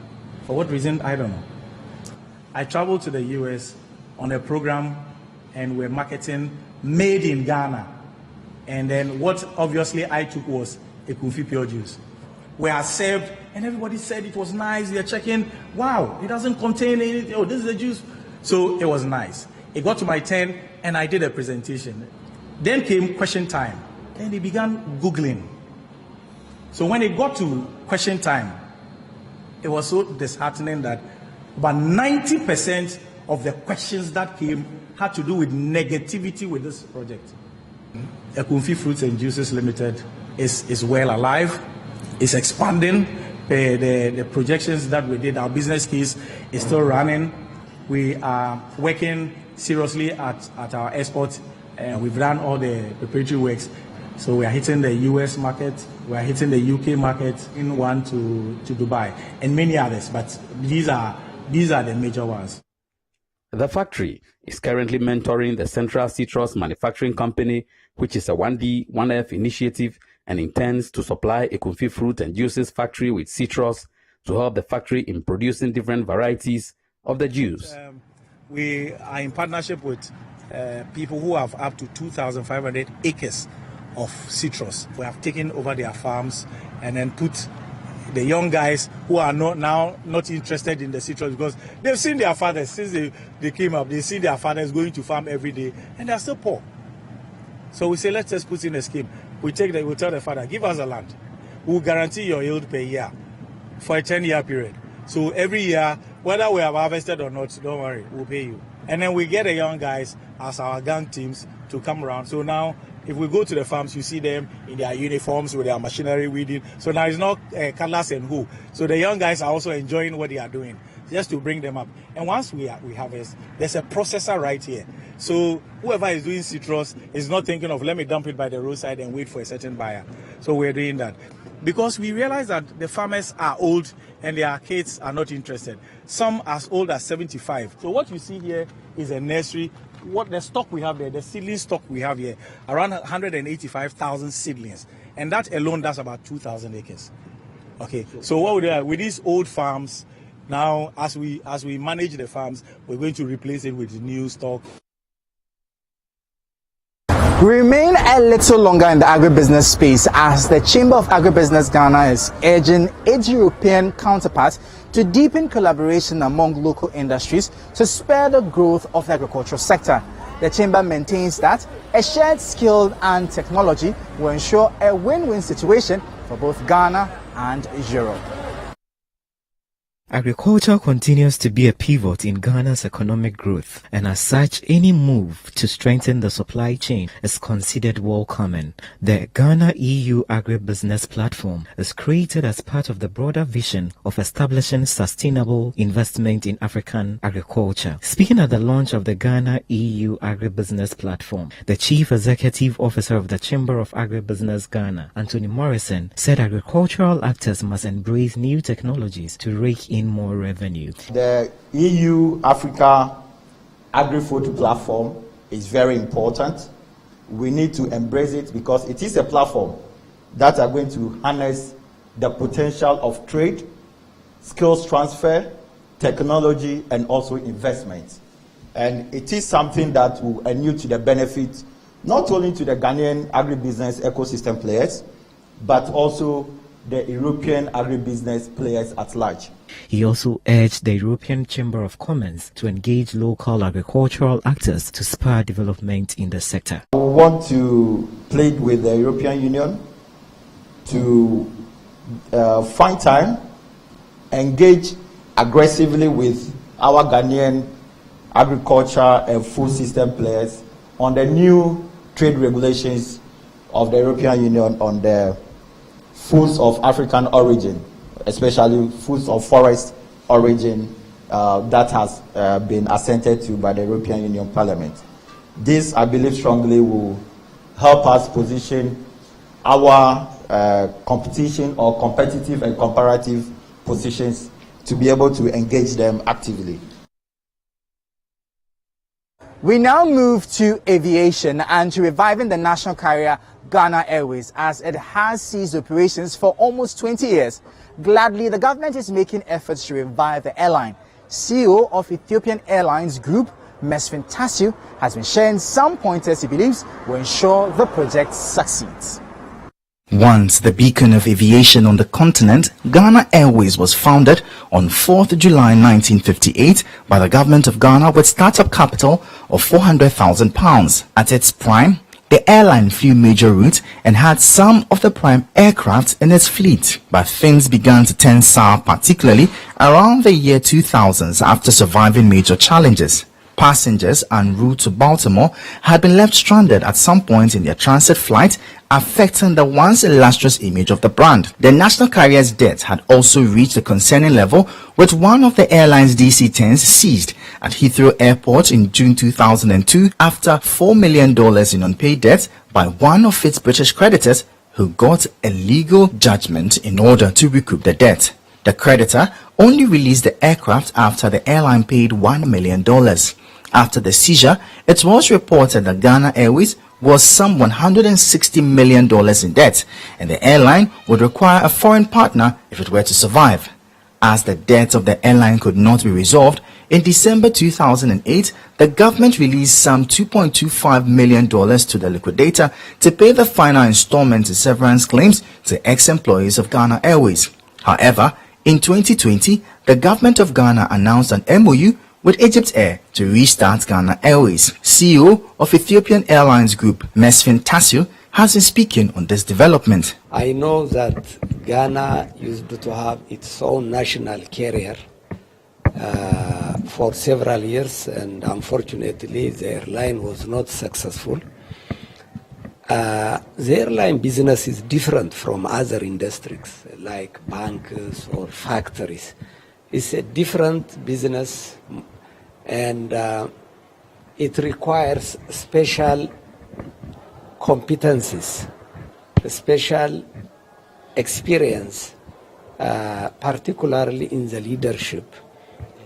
For what reason? I don't know. I traveled to the US on a program and we're marketing made in Ghana. And then what obviously I took was a Kumfi pure juice. We are served and everybody said it was nice. We are checking, wow, it doesn't contain anything. Oh, this is the juice. So it was nice. It got to my turn and I did a presentation. Then came question time. Then they began Googling. So when it got to question time, it was so disheartening that about 90% of the questions that came had to do with negativity with this project. Kumfi Fruits and Juices Limited is well alive, is expanding. The projections that we did, our business case is still running. We are working seriously at our export. We've done all the preparatory works. So we are hitting the US market, we are hitting the UK market, in one to Dubai, and many others, but these are the major ones. The factory is currently mentoring the Central Citrus Manufacturing Company, which is a 1D, 1F initiative, and intends to supply a Kumfi Fruit and Juices factory with citrus to help the factory in producing different varieties of the juice. we are in partnership with people who have up to 2,500 acres of citrus. We have taken over their farms and then put the young guys who are not interested in the citrus because they've seen their fathers since they came up. They see their fathers going to farm every day and they're still poor. So we say, let's just put in a scheme. We tell the father, give us the land. We'll guarantee your yield per year for a 10-year period. So every year, whether we have harvested or not, don't worry, we'll pay you. And then we get the young guys as our gang teams to come around. So now, if we go to the farms, you see them in their uniforms with their machinery weeding. So now it's not cutlass and hoe. So the young guys are also enjoying what they are doing, just to bring them up. And once we harvest, there's a processor right here. So whoever is doing citrus is not thinking of, let me dump it by the roadside and wait for a certain buyer. So we're doing that. Because we realize that the farmers are old and their kids are not interested. Some as old as 75. So what you see here is a nursery. What the stock we have there, the seedling stock we have here, around 185,000 seedlings. And that alone, that's about 2,000 acres. Okay, so what we do with these old farms, now as we manage the farms, we're going to replace it with new stock. We remain a little longer in the agribusiness space as the Chamber of Agribusiness Ghana is urging its European counterparts to deepen collaboration among local industries to spur the growth of the agricultural sector. The Chamber maintains that a shared skill and technology will ensure a win-win situation for both Ghana and Europe. Agriculture continues to be a pivot in Ghana's economic growth, and as such, any move to strengthen the supply chain is considered welcoming. The Ghana EU Agribusiness Platform is created as part of the broader vision of establishing sustainable investment in African agriculture. Speaking at the launch of the Ghana EU Agribusiness Platform, the Chief Executive Officer of the Chamber of Agribusiness Ghana, Anthony Morrison, said agricultural actors must embrace new technologies to rake in more revenue. The EU Africa Agri-Food Platform is very important. We need to embrace it because it is a platform that are going to harness the potential of trade, skills transfer, technology, and also investment. And it is something that will inure to the benefit not only to the Ghanaian agribusiness ecosystem players, but also the European agribusiness players at large. He also urged the European Chamber of Commerce to engage local agricultural actors to spur development in the sector. We want to plead with the European Union to find time, engage aggressively with our Ghanaian agriculture and food system players on the new trade regulations of the European Union on the foods of African origin, especially foods of forest origin that has been assented to by the European Union Parliament. This, I believe strongly, will help us position our competition or competitive and comparative positions to be able to engage them actively. We now move to aviation and to reviving the national carrier Ghana Airways as it has ceased operations for almost 20 years. Gladly, the government is making efforts to revive the airline. CEO of Ethiopian Airlines Group, Mesfin Tasiu, has been sharing some pointers he believes will ensure the project succeeds. Once the beacon of aviation on the continent, Ghana Airways was founded on 4th July 1958 by the government of Ghana with startup capital of £400,000. At its prime, the airline flew major routes and had some of the prime aircraft in its fleet. But things began to turn sour, particularly around the year 2000 after surviving major challenges. Passengers en route to Baltimore had been left stranded at some point in their transit flight, affecting the once illustrious image of the brand. The national carrier's debt had also reached a concerning level, with one of the airline's DC-10s seized at Heathrow Airport in June 2002 after $4 million in unpaid debt by one of its British creditors, who got a legal judgment in order to recoup the debt. The creditor only released the aircraft after the airline paid $1 million. After the seizure, it was reported that Ghana Airways was some $160 million in debt, and the airline would require a foreign partner if it were to survive. As the debt of the airline could not be resolved, In December 2008, the government released some $2.25 million to the liquidator to pay the final installment to severance claims to ex-employees of Ghana Airways. However, in 2020, the government of Ghana announced an MOU with Egypt Air to restart Ghana Airways. CEO of Ethiopian Airlines Group, Mesfin Tassio, has been speaking on this development. I know that Ghana used to have its own national carrier for several years, and unfortunately the airline was not successful. The airline business is different from other industries like banks or factories. It's a different business, and it requires special competencies, special experience, particularly in the leadership,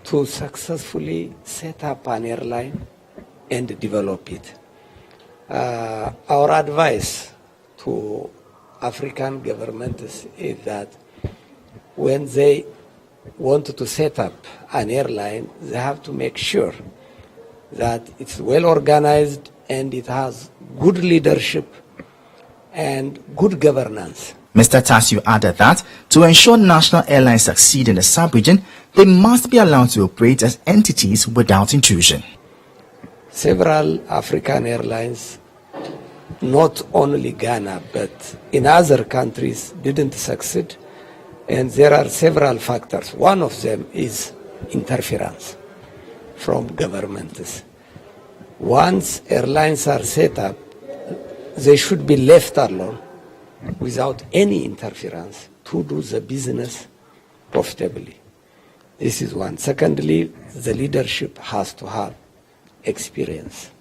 to successfully set up an airline and develop it. Our advice to African governments is that when they want to set up an airline, they have to make sure that it's well organized and it has good leadership and good governance. Mr. Tassio added that to ensure national airlines succeed in the sub-region, they must be allowed to operate as entities without intrusion. Several African airlines, not only Ghana, but in other countries, didn't succeed. And there are several factors. One of them is interference from governments. Once airlines are set up, they should be left alone without any interference to do the business profitably. This is one. Secondly, the leadership has to have experience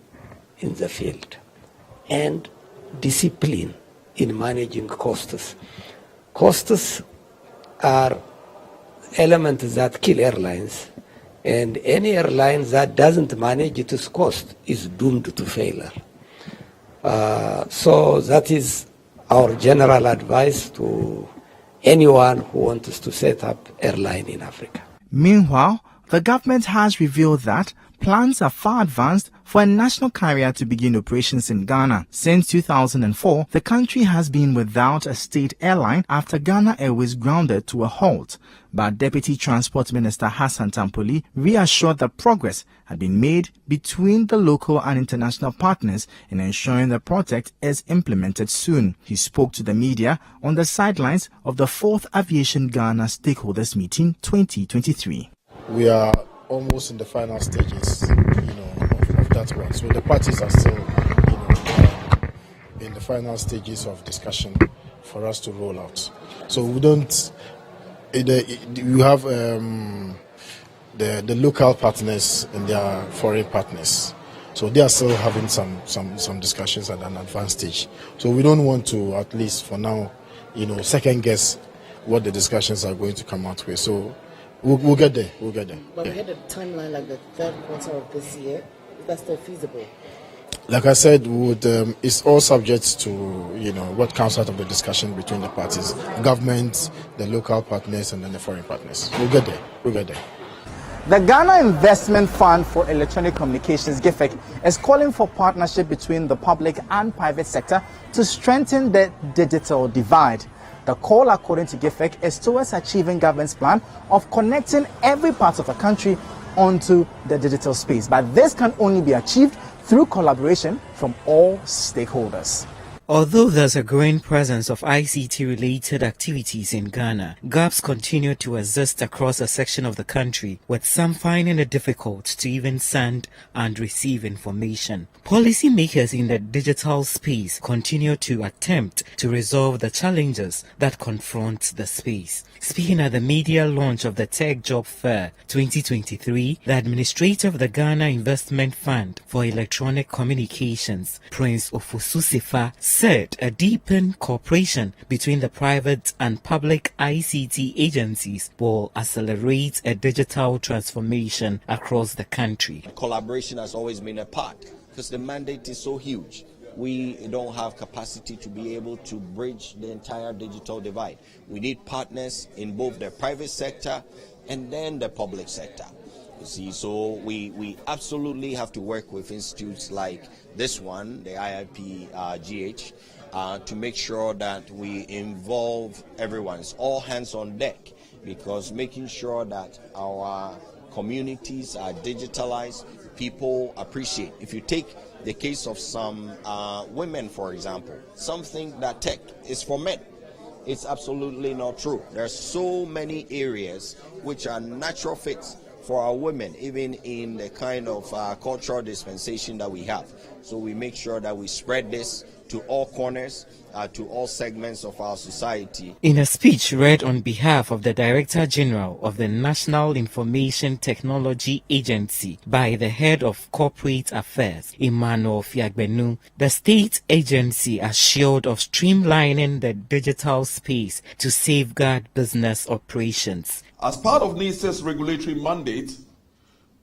in the field and discipline in managing costs. Costs are elements that kill airlines, and any airline that doesn't manage its cost is doomed to failure. So that is our general advice to anyone who wants to set up airline in Africa. Meanwhile, the government has revealed that plans are far advanced for a national carrier to begin operations in Ghana. Since 2004, the country has been without a state airline after Ghana Airways grounded to a halt. But Deputy Transport Minister Hassan Tampoli reassured that progress had been made between the local and international partners in ensuring the project is implemented soon. He spoke to the media on the sidelines of the 4th Aviation Ghana Stakeholders Meeting 2023. We are almost in the final stages, of that one. So the parties are still, in the final stages of discussion for us to roll out. So we don't. You have the local partners and their foreign partners. So they are still having some discussions at an advanced stage. So we don't want to, at least for now, second guess what the discussions are going to come out with. So we'll get there. We'll get there. But we had a timeline like the 3rd quarter of this year. Is that still feasible? Like I said, it's all subject to what comes out of the discussion between the parties, government, the local partners, and then the foreign partners. We'll get there. We'll get there. The Ghana Investment Fund for Electronic Communications (GIFEC) is calling for partnership between the public and private sector to strengthen the digital divide. The call, according to GIFEC, is towards achieving government's plan of connecting every part of the country onto the digital space. But this can only be achieved through collaboration from all stakeholders. Although there's a growing presence of ICT-related activities in Ghana, gaps continue to exist across a section of the country, with some finding it difficult to even send and receive information. Policymakers in the digital space continue to attempt to resolve the challenges that confront the space. Speaking at the media launch of the Tech Job Fair 2023, the administrator of the Ghana Investment Fund for Electronic Communications, Prince Ofosusifa, said a deepened cooperation between the private and public ICT agencies will accelerate a digital transformation across the country. Collaboration has always been a part because the mandate is so huge. We don't have capacity to be able to bridge the entire digital divide. We need partners in both the private sector and then the public sector. See, so we absolutely have to work with institutes like this one, the IIP-GH, to make sure that we involve everyone. It's all hands on deck, because making sure that our communities are digitalized, people appreciate. If you take the case of some women, for example, some think that tech is for men. It's absolutely not true. There are so many areas which are natural fits for our women, even in the kind of cultural dispensation that we have. So we make sure that we spread this to all corners, to all segments of our society. In a speech read on behalf of the Director General of the National Information Technology Agency by the Head of Corporate Affairs, Emmanuel Fiagbenu, the state agency assured of streamlining the digital space to safeguard business operations. As part of NISA's regulatory mandate,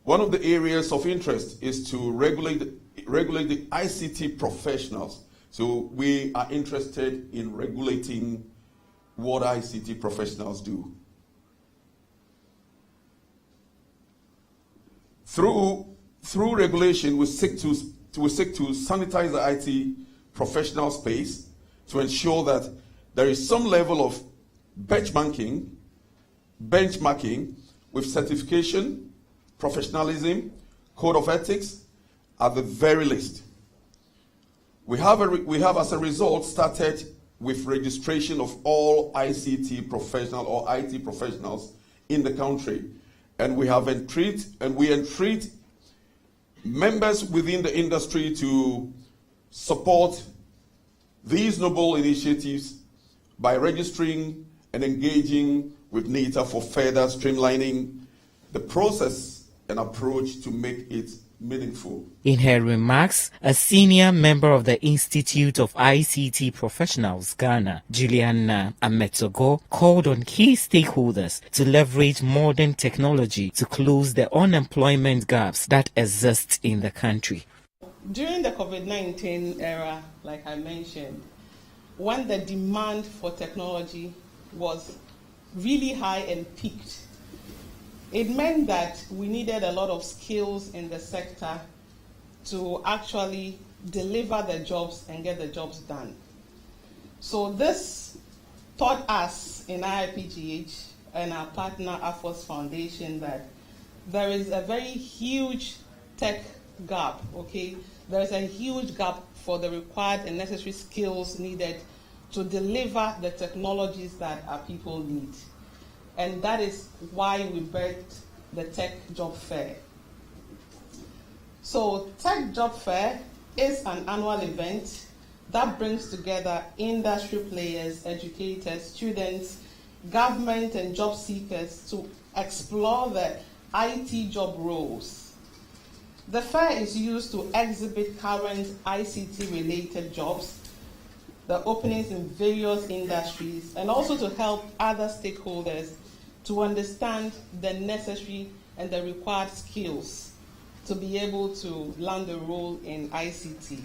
one of the areas of interest is to regulate the ICT professionals. So we are interested in regulating what ICT professionals do. Through regulation, we seek to sanitize the IT professional space to ensure that there is some level of benchmarking with certification, professionalism, code of ethics at the very least. We have as a result started with registration of all ICT professional or IT professionals in the country, and we entreat members within the industry to support these noble initiatives by registering and engaging with NITA for further streamlining the process and approach to make it meaningful. In her remarks, a senior member of the Institute of ICT Professionals, Ghana, Juliana Ametogo, called on key stakeholders to leverage modern technology to close the unemployment gaps that exist in the country. During the COVID-19 era, like I mentioned, when the demand for technology was really high and peaked, it meant that we needed a lot of skills in the sector to actually deliver the jobs and get the jobs done. So this taught us in IIPGH and our partner AFOS Foundation that there is a very huge tech gap, okay? There is a huge gap for the required and necessary skills needed to deliver the technologies that our people need. And that is why we birthed the Tech Job Fair. So Tech Job Fair is an annual event that brings together industry players, educators, students, government and job seekers to explore the IT job roles. The fair is used to exhibit current ICT-related jobs, the openings in various industries, and also to help other stakeholders to understand the necessary and the required skills to be able to land a role in ICT.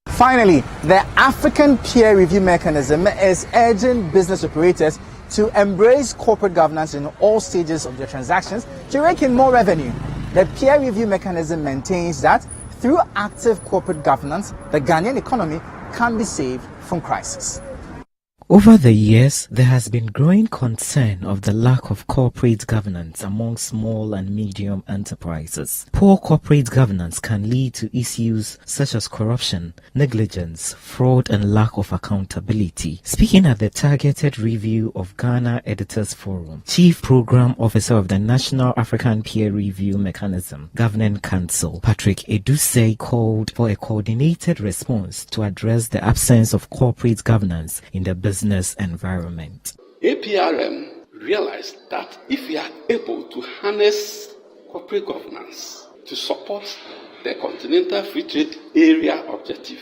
Finally, the African peer review mechanism is urging business operators to embrace corporate governance in all stages of their transactions to rake in more revenue. The peer review mechanism maintains that through active corporate governance, the Ghanaian economy can be saved from crisis. Over the years, there has been growing concern of the lack of corporate governance among small and medium enterprises. Poor corporate governance can lead to issues such as corruption, negligence, fraud, and lack of accountability. Speaking at the targeted review of Ghana Editors Forum, Chief Program Officer of the National African Peer Review Mechanism Governing Council, Patrick Edusei, called for a coordinated response to address the absence of corporate governance in the business environment. APRM realized that if we are able to harness corporate governance to support the Continental Free Trade Area objective,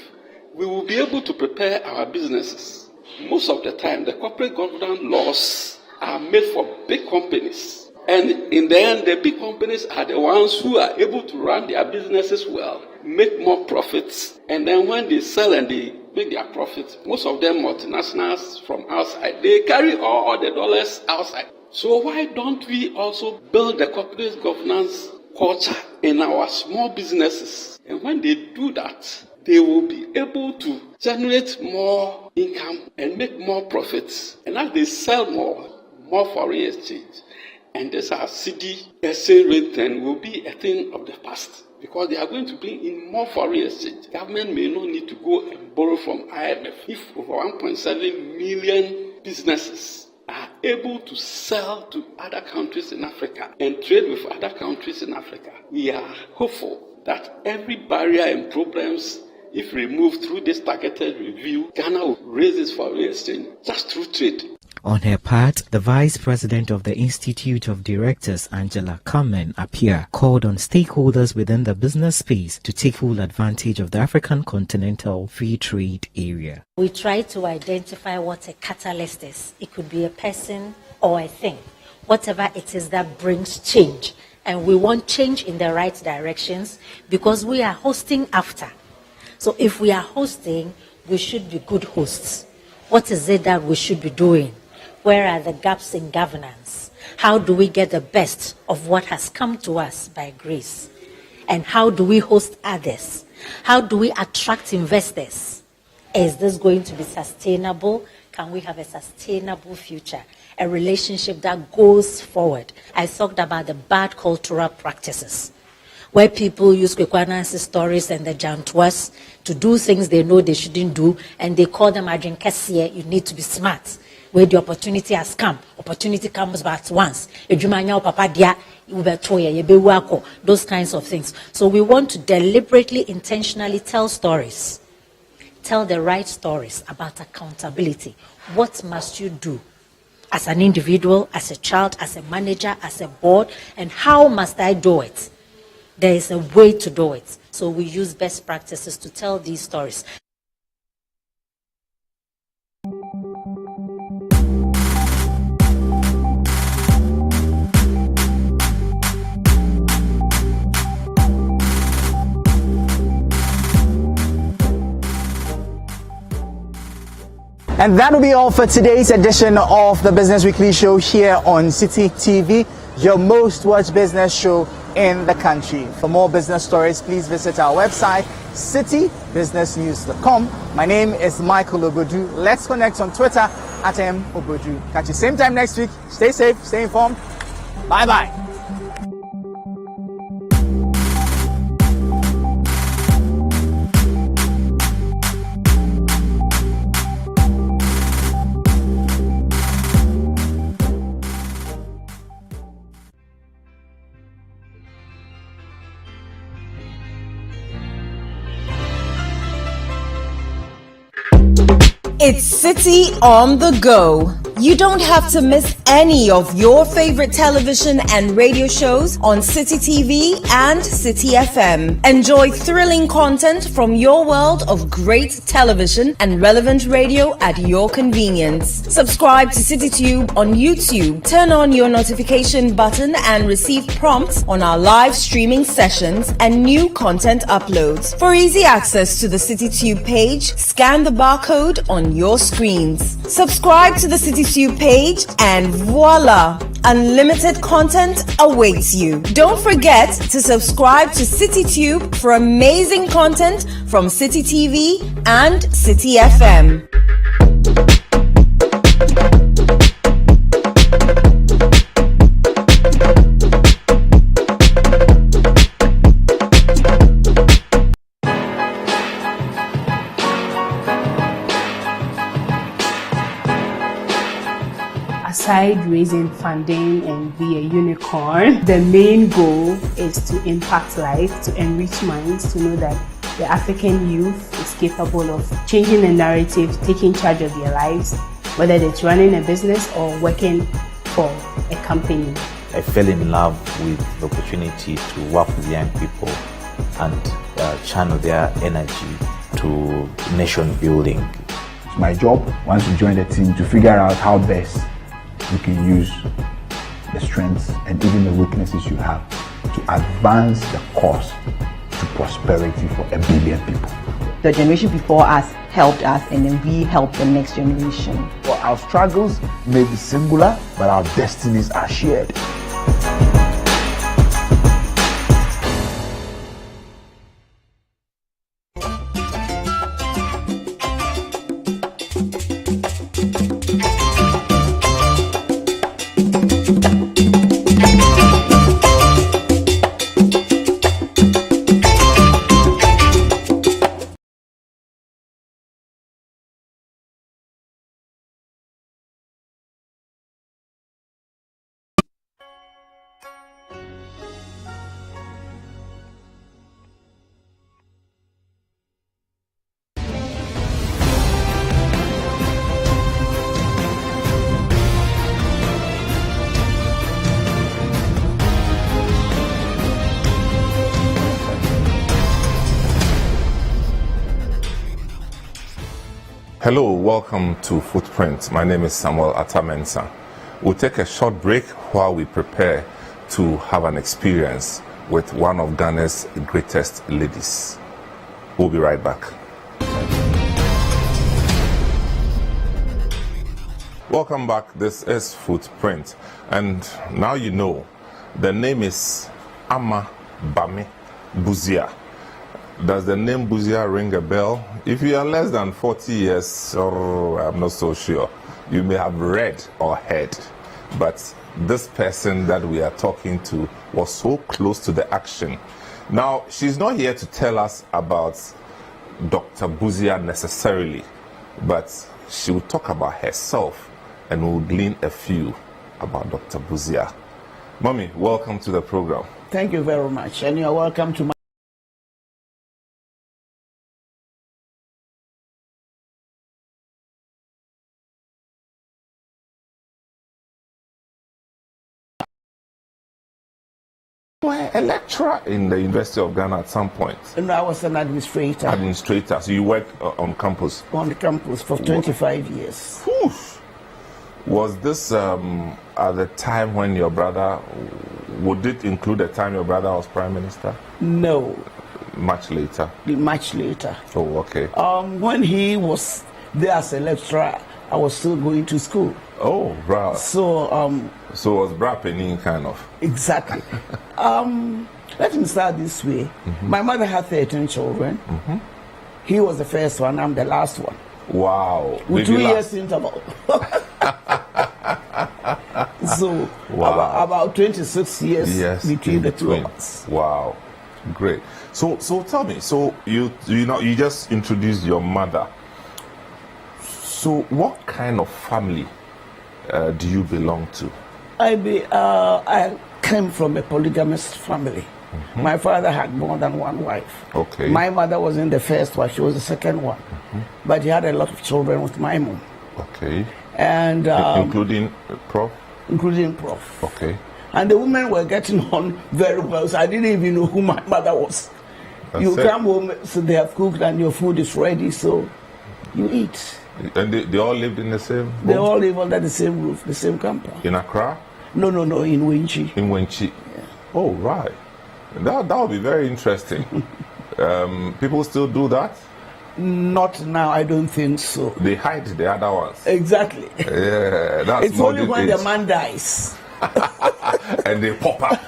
we will be able to prepare our businesses. Most of the time, the corporate governance laws are made for big companies. And in the end, the big companies are the ones who are able to run their businesses well, make more profits, and then when they sell and they make their profits, most of them multinationals from outside, they carry all the dollars outside. So why don't we also build the corporate governance culture in our small businesses? And when they do that, they will be able to generate more income and make more profits. And as they sell more foreign exchange. And this our cedi exchange rate then will be a thing of the past, because they are going to bring in more foreign exchange. Government may not need to go and borrow from IMF. If over 1.7 million businesses are able to sell to other countries in Africa and trade with other countries in Africa, we are hopeful that every barrier and problems, if removed through this targeted review, Ghana will raise its foreign exchange just through trade. On her part, the Vice President of the Institute of Directors, Angela Carmen Appiah, called on stakeholders within the business space to take full advantage of the African Continental Free Trade Area. We try to identify what a catalyst is. It could be a person or a thing, whatever it is that brings change. And we want change in the right directions because we are hosting after. So if we are hosting, we should be good hosts. What is it that we should be doing? Where are the gaps in governance? How do we get the best of what has come to us by grace? And how do we host others? How do we attract investors? Is this going to be sustainable? Can we have a sustainable future? A relationship that goes forward. I talked about the bad cultural practices, where people use Kwekwanansi stories and the Jantuas to do things they know they shouldn't do, and they call them Adrinkesiye, you need to be smart. Where the opportunity has come. Opportunity comes but once. Those kinds of things. So we want to deliberately, intentionally tell stories. Tell the right stories about accountability. What must you do as an individual, as a child, as a manager, as a board, and how must I do it? There is a way to do it. So we use best practices to tell these stories. And that will be all for today's edition of the Business Weekly Show here on Citi TV, your most watched business show in the country. For more business stories, please visit our website, citybusinessnews.com. My name is Michael Ogbodu. Let's connect on Twitter at @Ogbodu. Catch you same time next week. Stay safe, stay informed. Bye-bye. It's Citi on the Go. You don't have to miss any of your favorite television and radio shows on Citi TV and Citi FM. Enjoy thrilling content from your world of great television and relevant radio at your convenience. Subscribe to CitiTube on YouTube. Turn on your notification button and receive prompts on our live streaming sessions and new content uploads. For easy access to the CitiTube page, scan the barcode on your screens. Subscribe to the CitiTube page and voila! Unlimited content awaits you. Don't forget to subscribe to CitiTube for amazing content from Citi TV and Citi FM. Aside raising funding and be a unicorn, the main goal is to impact life, to enrich minds, to know that the African youth is capable of changing the narrative, taking charge of their lives, whether it's running a business or working for a company. I fell in love with the opportunity to work with young people and channel their energy to nation building. It's my job, once you join the team, to figure out how best you can use the strengths and even the weaknesses you have to advance the cause to prosperity for 1 billion people. the generation before us helped us, and then we helped the next generation. Well, our struggles may be singular, but our destinies are shared. Hello, welcome to Footprint. My name is Samuel Atamensa. We'll take a short break while we prepare to have an experience with one of Ghana's greatest ladies. We'll be right back. Welcome back. This is Footprint. And now you know, the name is Ama Bame Buzia. Does the name Buzia ring a bell? If you are less than 40 years, I'm not so sure. You may have read or heard. But this person that we are talking to was so close to the action. Now, she's not here to tell us about Dr. Buzia necessarily, but she will talk about herself and we'll glean a few about Dr. Buzia. Mommy, welcome to the program. Thank you very much, and you're welcome to my a lecturer in the University of Ghana at some point. No, I was an administrator. Administrator, so you worked on campus? On the campus for 25 years. Whew. Was this at the time when your brother, would it include the time your brother was Prime Minister? No. Much later? Much later. Oh, okay. When he was there as a lecturer, I was still going to school. Oh, right. So it was Brappening kind of. Exactly. Let me start this way. My mother had 13 children. He was the first one, I'm the last one. Wow. With 2 years interval. So wow. about 26 years between the two of us. Wow. Great. So tell me, so you just introduced your mother. So what kind of family do you belong to? I came from a polygamous family. My father had more than one wife. Okay. My mother wasn't the first one, she was the second one. But he had a lot of children with my mom. Okay. And including Prof? Including Prof. Okay. And the women were getting on very well, so I didn't even know who my mother was. You come home, so they have cooked and your food is ready, so you eat. And they all lived in the same home? They all live under the same roof, the same compound. In Accra? No, in Wenchi. In Wenchi? Yeah. Oh, right. That would be very interesting. People still do that? Not now, I don't think so. They hide the other ones. Exactly. Yeah, that's it's only when the man dies. And they pop up.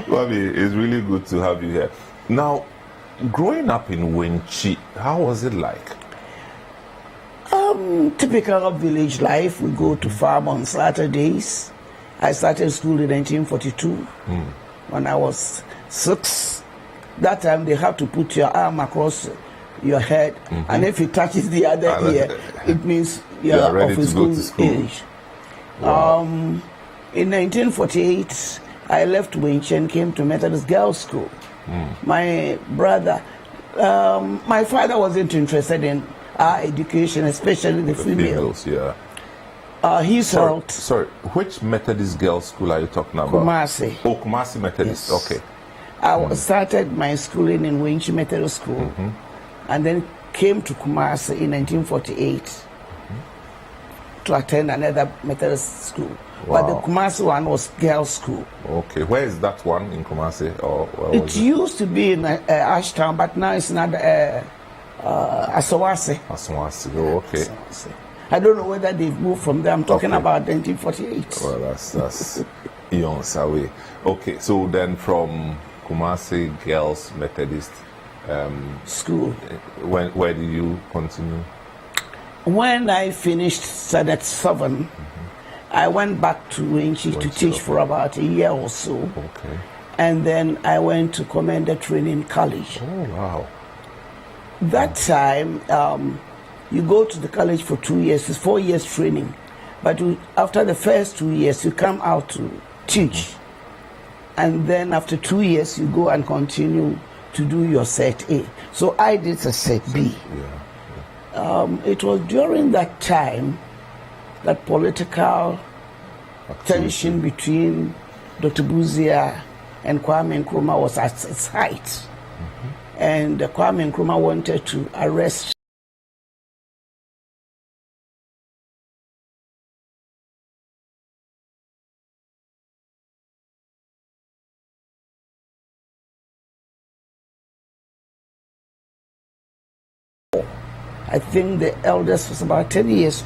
Bobby, it's really good to have you here. Now, growing up in Wenchi, how was it like? Typical village life. We go to farm on Saturdays. I started school in 1942 when I was 6. That time they have to put your arm across your head, and if it touches the other ear, it means you're ready of to go to school. age. Wow. In 1948, I left Wenchi and came to Methodist Girls' School. My brother, my father wasn't interested in our education, especially the females. He felt... Sorry, which Methodist Girls' School are you talking about? Kumasi. Oh, Kumasi Methodist, Yes. okay. I started my schooling in Wenchi Methodist School and then came to Kumasi in 1948 to attend another Methodist school. But the Kumasi one was girls' school. Okay, where is that one in Kumasi? It used to be in Ashtown, but now it's not Asawase. Asawase, okay. Asawase. I don't know whether they've moved from there. I'm talking about 1948. Well, that's eons away. Okay, so then from Kumasi Girls Methodist School. Where did you continue? When I finished Senate 7, I went back to Winchi to teach for about a year or so. Okay. And then I went to Commander Training College. Oh, wow. That time, you go to the college for 2 years. It's 4 years training. But after the first 2 years, you come out to teach. And then after 2 years, you go and continue to do your Set A. So I did a Set B. It was during that time that political tension between Dr. Buzia and Kwame Nkrumah was at its height. And Kwame Nkrumah wanted to arrest I think the eldest was about 10 years.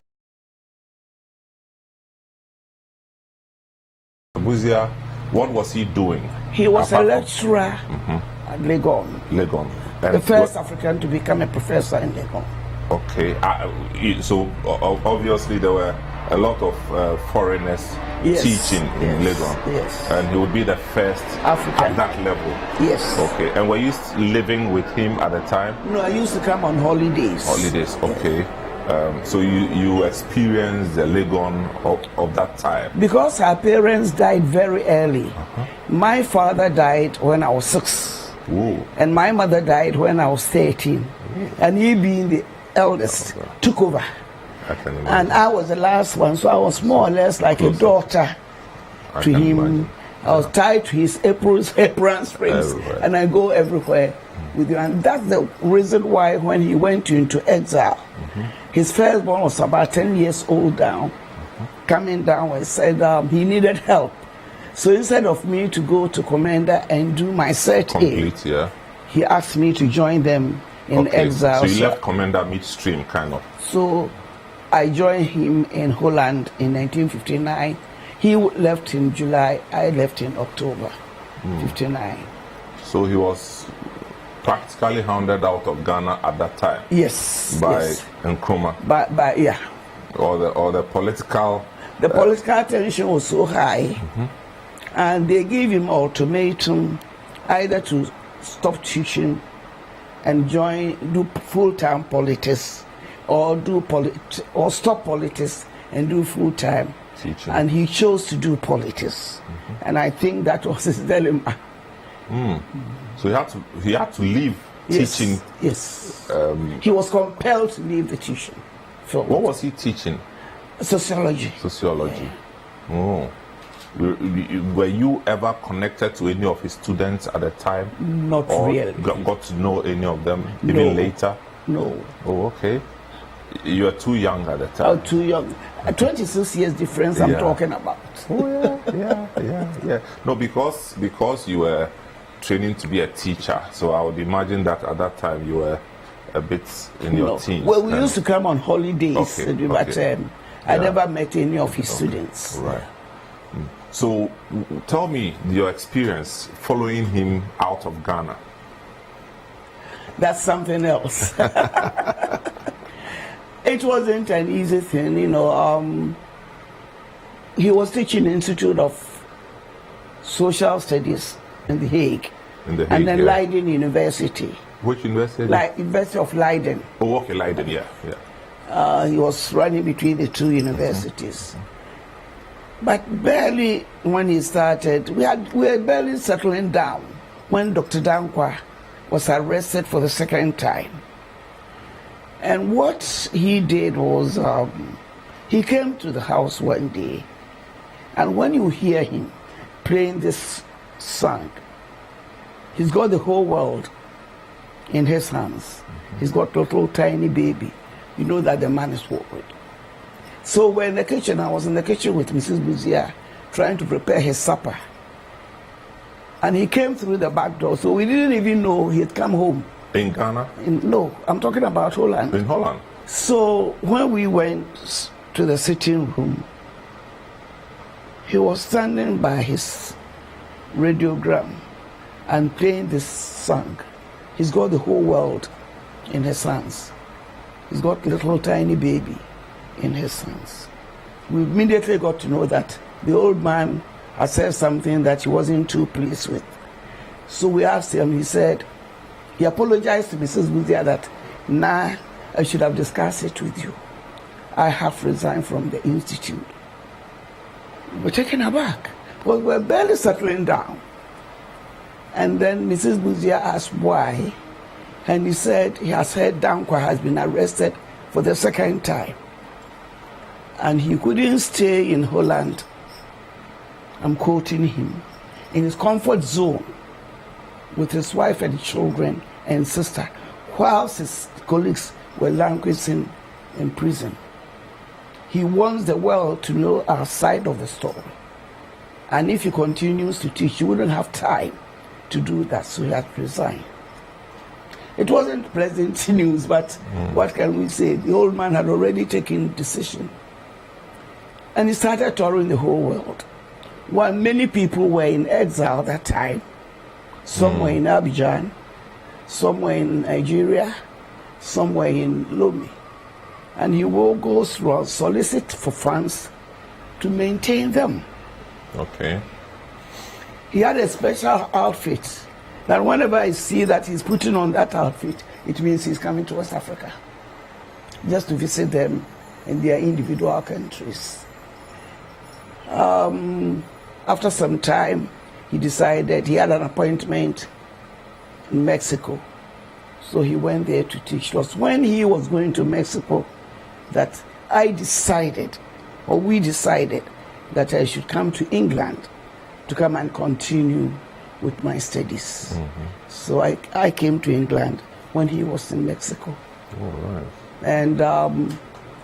Buzia, what was he doing? He was a lecturer at Legon. Legon. The first African to become a professor in Legon. Okay, so obviously there were a lot of foreigners teaching in Legon. Yes. And he would be the first African at that level. Yes. Okay, and were you living with him at the time? No, I used to come on holidays. Holidays, okay. So you experienced the Legon of that time? Because our parents died very early. My father died when I was 6. Ooh. And my mother died when I was 13. And he, being the eldest, took over. And I was the last one, so I was more or less like a daughter to him. I was tied to his apron strings, and I go everywhere with him. And that's the reason why when he went into exile, his firstborn was about 10 years old down, coming down and said he needed help. So instead of me to go to Commander and do my Set A, he asked me to join them in exile. So you left Commander midstream, kind of. So I joined him in Holland in 1959. He left in July, I left in October 59. So he was practically hounded out of Ghana at that time? Yes. By Nkrumah? By yeah. Or the political... The political tension was so high, and they gave him ultimatum either to stop teaching and do full-time politics, or stop politics and do full-time teaching. And he chose to do politics, and I think that was his dilemma. So he had to leave teaching. Yes. He was compelled to leave the teaching. What was he teaching? Sociology. Sociology. Oh. Were you ever connected to any of his students at the time? Not really. Got to know any of them even later? No. Oh, okay. You were too young at the time. Oh, too young. 26 years difference I'm talking about. Oh, yeah. No, because you were training to be a teacher, so I would imagine that at that time you were a bit in your teens. Well, we used to come on holidays, but I never met any of his students. Right. So tell me your experience following him out of Ghana. That's something else. It wasn't an easy thing, he was teaching Institute of Social Studies in The Hague. And then Leiden University. Which university? University of Leiden. Oh, okay, Leiden, yeah. He was running between the two universities. But barely when he started, we were barely settling down when Dr. Dankwa was arrested for the second time. And what he did was, he came to the house one day, and when you hear him playing this song, he's got the whole world in his hands. He's got a little tiny baby. You know that the man is worried. So we're in the kitchen. I was in the kitchen with Mrs. Buzia trying to prepare his supper. And he came through the back door, so we didn't even know he had come home. In Ghana? No, I'm talking about Holland. In Holland? So when we went to the sitting room, he was standing by his radiogram and playing this song. He's got the whole world in his hands. He's got little tiny baby in his hands. We immediately got to know that the old man had said something that he wasn't too pleased with. So we asked him, he said, he apologized to Mrs. Buzia that, nah, I should have discussed it with you. I have resigned from the institute. We're taken aback because we're barely settling down. And then Mrs. Buzia asked why, and he said he has heard Dankwa has been arrested for the second time. And he couldn't stay in Holland, I'm quoting him, in his comfort zone with his wife and children and sister, whilst his colleagues were languishing in prison. He wants the world to know our side of the story. And if he continues to teach, he wouldn't have time to do that, so he had resigned. It wasn't pleasant news, but what can we say? The old man had already taken decision. And he started touring the whole world. While many people were in exile that time, some were in Abidjan, some were in Nigeria, some were in Lomé. And he will go through and solicit for funds to maintain them. Okay. He had a special outfit that whenever I see that he's putting on that outfit, it means he's coming to West Africa just to visit them in their individual countries. After some time, he decided he had an appointment in Mexico. So he went there to teach. It was when he was going to Mexico that I decided, or we decided, that I should come to England to come and continue with my studies. So I came to England when he was in Mexico. All right. And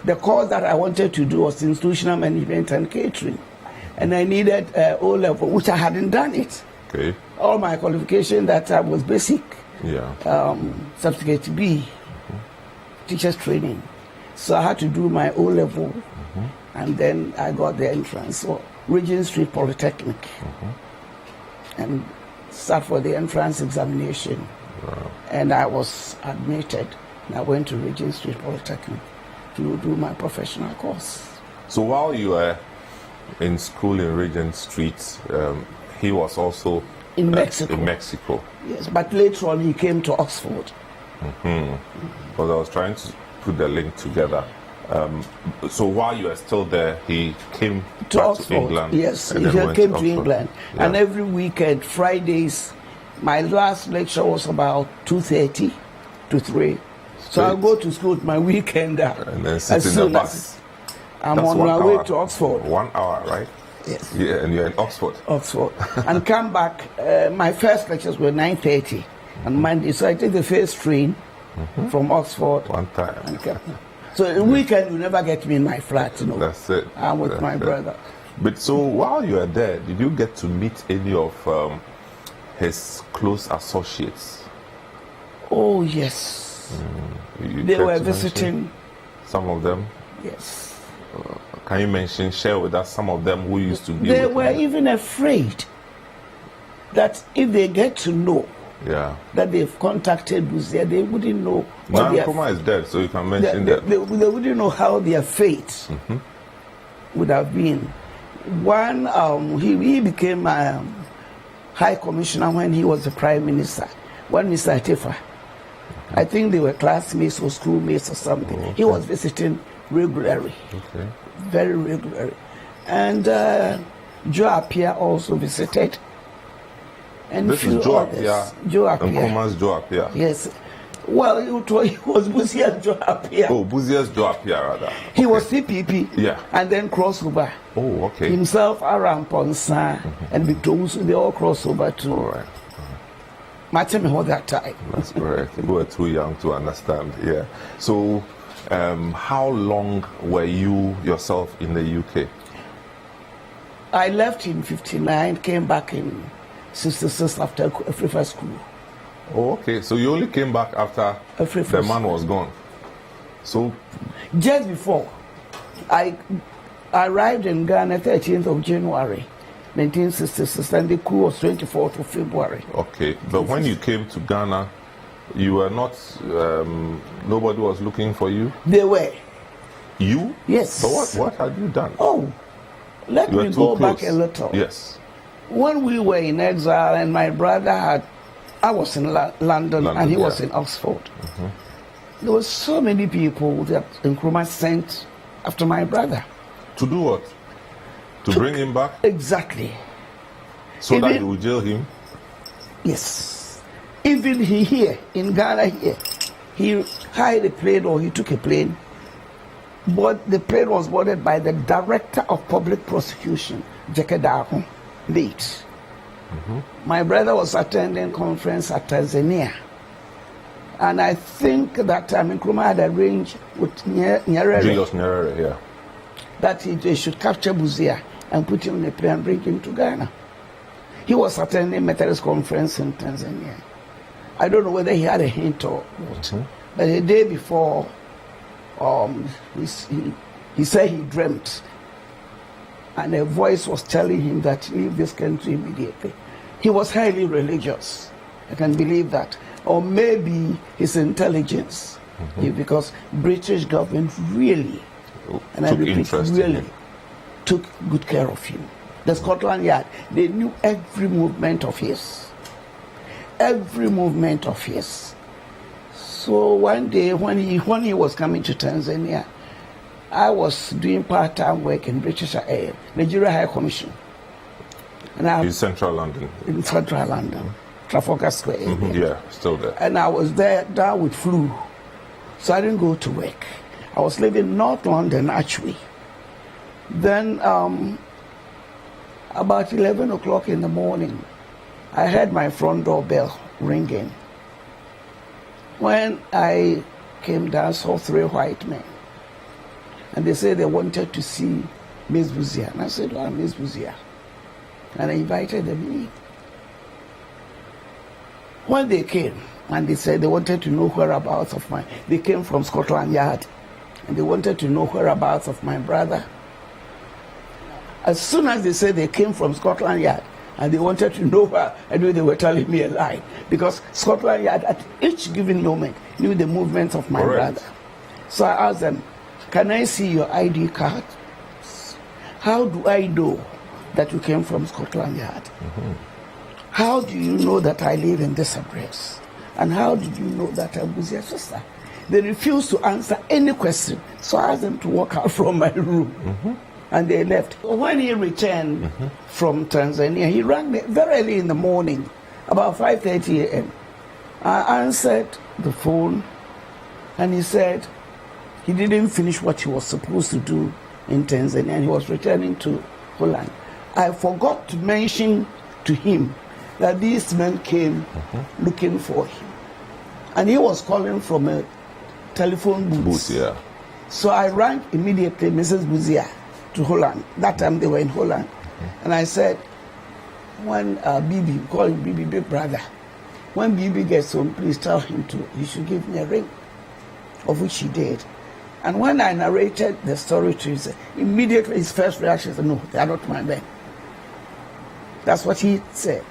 the course that I wanted to do was institutional management and catering. And I needed O-level, which I hadn't done it. Okay. All my qualification that time was basic. Yeah. Certificate B, teacher's training. So I had to do my O-level, and then I got the entrance for Regent Street Polytechnic, and sat for the entrance examination. Wow. And I was admitted, and I went to Regent Street Polytechnic to do my professional course. So while you were in school in Regent Street, he was also in Mexico. In Mexico. Yes, but later on he came to Oxford. Because I was trying to put the link together. So while you were still there, he came to Oxford. To England. Yes, he came to England. Yeah. And every weekend, Fridays, my last lecture was about 2:30 to 3. So I'll go to school with my weekender. And then sit in the bus. I'm on my way to Oxford. 1 hour, right? Yes. Yeah, and you're in Oxford. Oxford. And come back, my first lectures were 9:30 on Monday. So I take the first train from Oxford. One time. So the weekend, you never get me in my flat, you know. That's it. I'm with my brother. But so while you were there, did you get to meet any of his close associates? Oh, yes. They were visiting. Some of them? Yes. Can you share with us some of them who used to be They with were him? even afraid that if they get to know that they've contacted Buzia, they wouldn't know. Now Nkrumah is dead, so you can mention that. They wouldn't know how their fate would have been. One, he became High Commissioner when he was the Prime Minister. One Mr. Atifa. I think they were classmates or schoolmates or something. Okay. He was visiting regularly, very regularly. And Joe Appiah also visited. And this is Joe Appiah. Joe Appiah. Nkrumah's Joe Appiah. Yes. Well, he was Buzia's Joe Appiah. Oh, Buzia's Joe Appiah, rather. He was CPP. Yeah. And then crossover. Oh, okay. Himself, Aram Ponsa, and Victor Usu, they all crossover too. All right. Match me all that time. That's correct. We were too young to understand. Yeah. So How long were you yourself in the UK? I left in 59, came back in 66 after Afrifa school. Oh, okay. So you only came back after the man was gone. So just before, I arrived in Ghana 13th of January, 1966, and the coup was 24th of February. Okay, but when you came to Ghana, you were not, nobody was looking for you? They were. You? Yes. But what had you done? Oh, let me go back a little. Yes. When we were in exile and my brother I was in London and he was in Oxford. There were so many people that Nkrumah sent after my brother. To do what? To bring him back? Exactly. So that you would jail him? Yes. Even here, in Ghana here, he hired a plane or he took a plane, but the plane was boarded by the Director of Public Prosecution, Jekedahu, late. My brother was attending conference at Tanzania. And I think that Nkrumah had arranged with Nyerere. Julius Nyerere, yeah. That they should capture Busia and put him in a plane and bring him to Ghana. He was attending Methodist conference in Tanzania. I don't know whether he had a hint or what. But the day before, he said he dreamt. And a voice was telling him that leave this country immediately. He was highly religious. I can believe that. Or maybe his intelligence. Because British government really, and I repeat, really took good care of him. The Scotland Yard, they knew every movement of his. Every movement of his. So one day when he was coming to Tanzania, I was doing part-time work in Nigeria High Commission. And in central London? In central London, Trafalgar Square area. Yeah, still there. And I was down with flu. So I didn't go to work. I was living in North London, actually. Then about 11 o'clock in the morning, I heard my front door bell ringing. When I came down, I saw 3 white men. And they said they wanted to see Miss Busia. And I said, well, Miss Busia. And I invited them in. When they came, and they said they wanted to know whereabouts of they came from Scotland Yard, and they wanted to know whereabouts of my brother. As soon as they said they came from Scotland Yard, and they wanted to know where, I knew they were telling me a lie. Because Scotland Yard, at each given moment, knew the movements of my brother. So I asked them, can I see your ID card? How do I know that you came from Scotland Yard? How do you know that I live in this address? And how did you know that I'm Busia's sister? They refused to answer any question. So I asked them to walk out from my room. And they left. When he returned from Tanzania, he rang me very early in the morning, about 5:30 a.m. I answered the phone, and he said he didn't finish what he was supposed to do in Tanzania, and he was returning to Holland. I forgot to mention to him that these men came looking for him. And he was calling from a telephone booth. So I rang immediately Mrs. Busia to Holland. That time they were in Holland. And I said, when Bibi, call him Bibi, big brother, when Bibi gets home, please tell him he should give me a ring, of which he did. And when I narrated the story to him, immediately his first reaction was, no, they are not my men. That's what he said.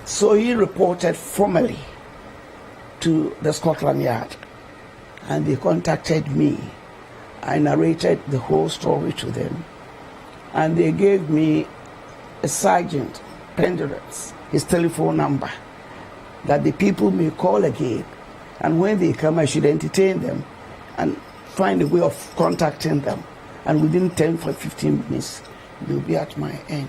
So he reported formally to the Scotland Yard, and they contacted me. I narrated the whole story to them, and they gave me a sergeant, Pendergrass, his telephone number, that the people may call again, and when they come, I should entertain them and find a way of contacting them, and within 10 or 15 minutes, they'll be at my end.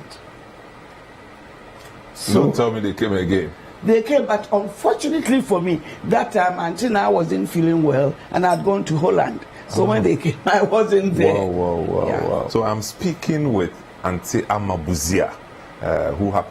So, don't tell me they came again. They came, but unfortunately for me, that time, until now, I wasn't feeling well, and I'd gone to Holland. So when they came, I wasn't there. Wow. So I'm speaking with Auntie Amma Busia, who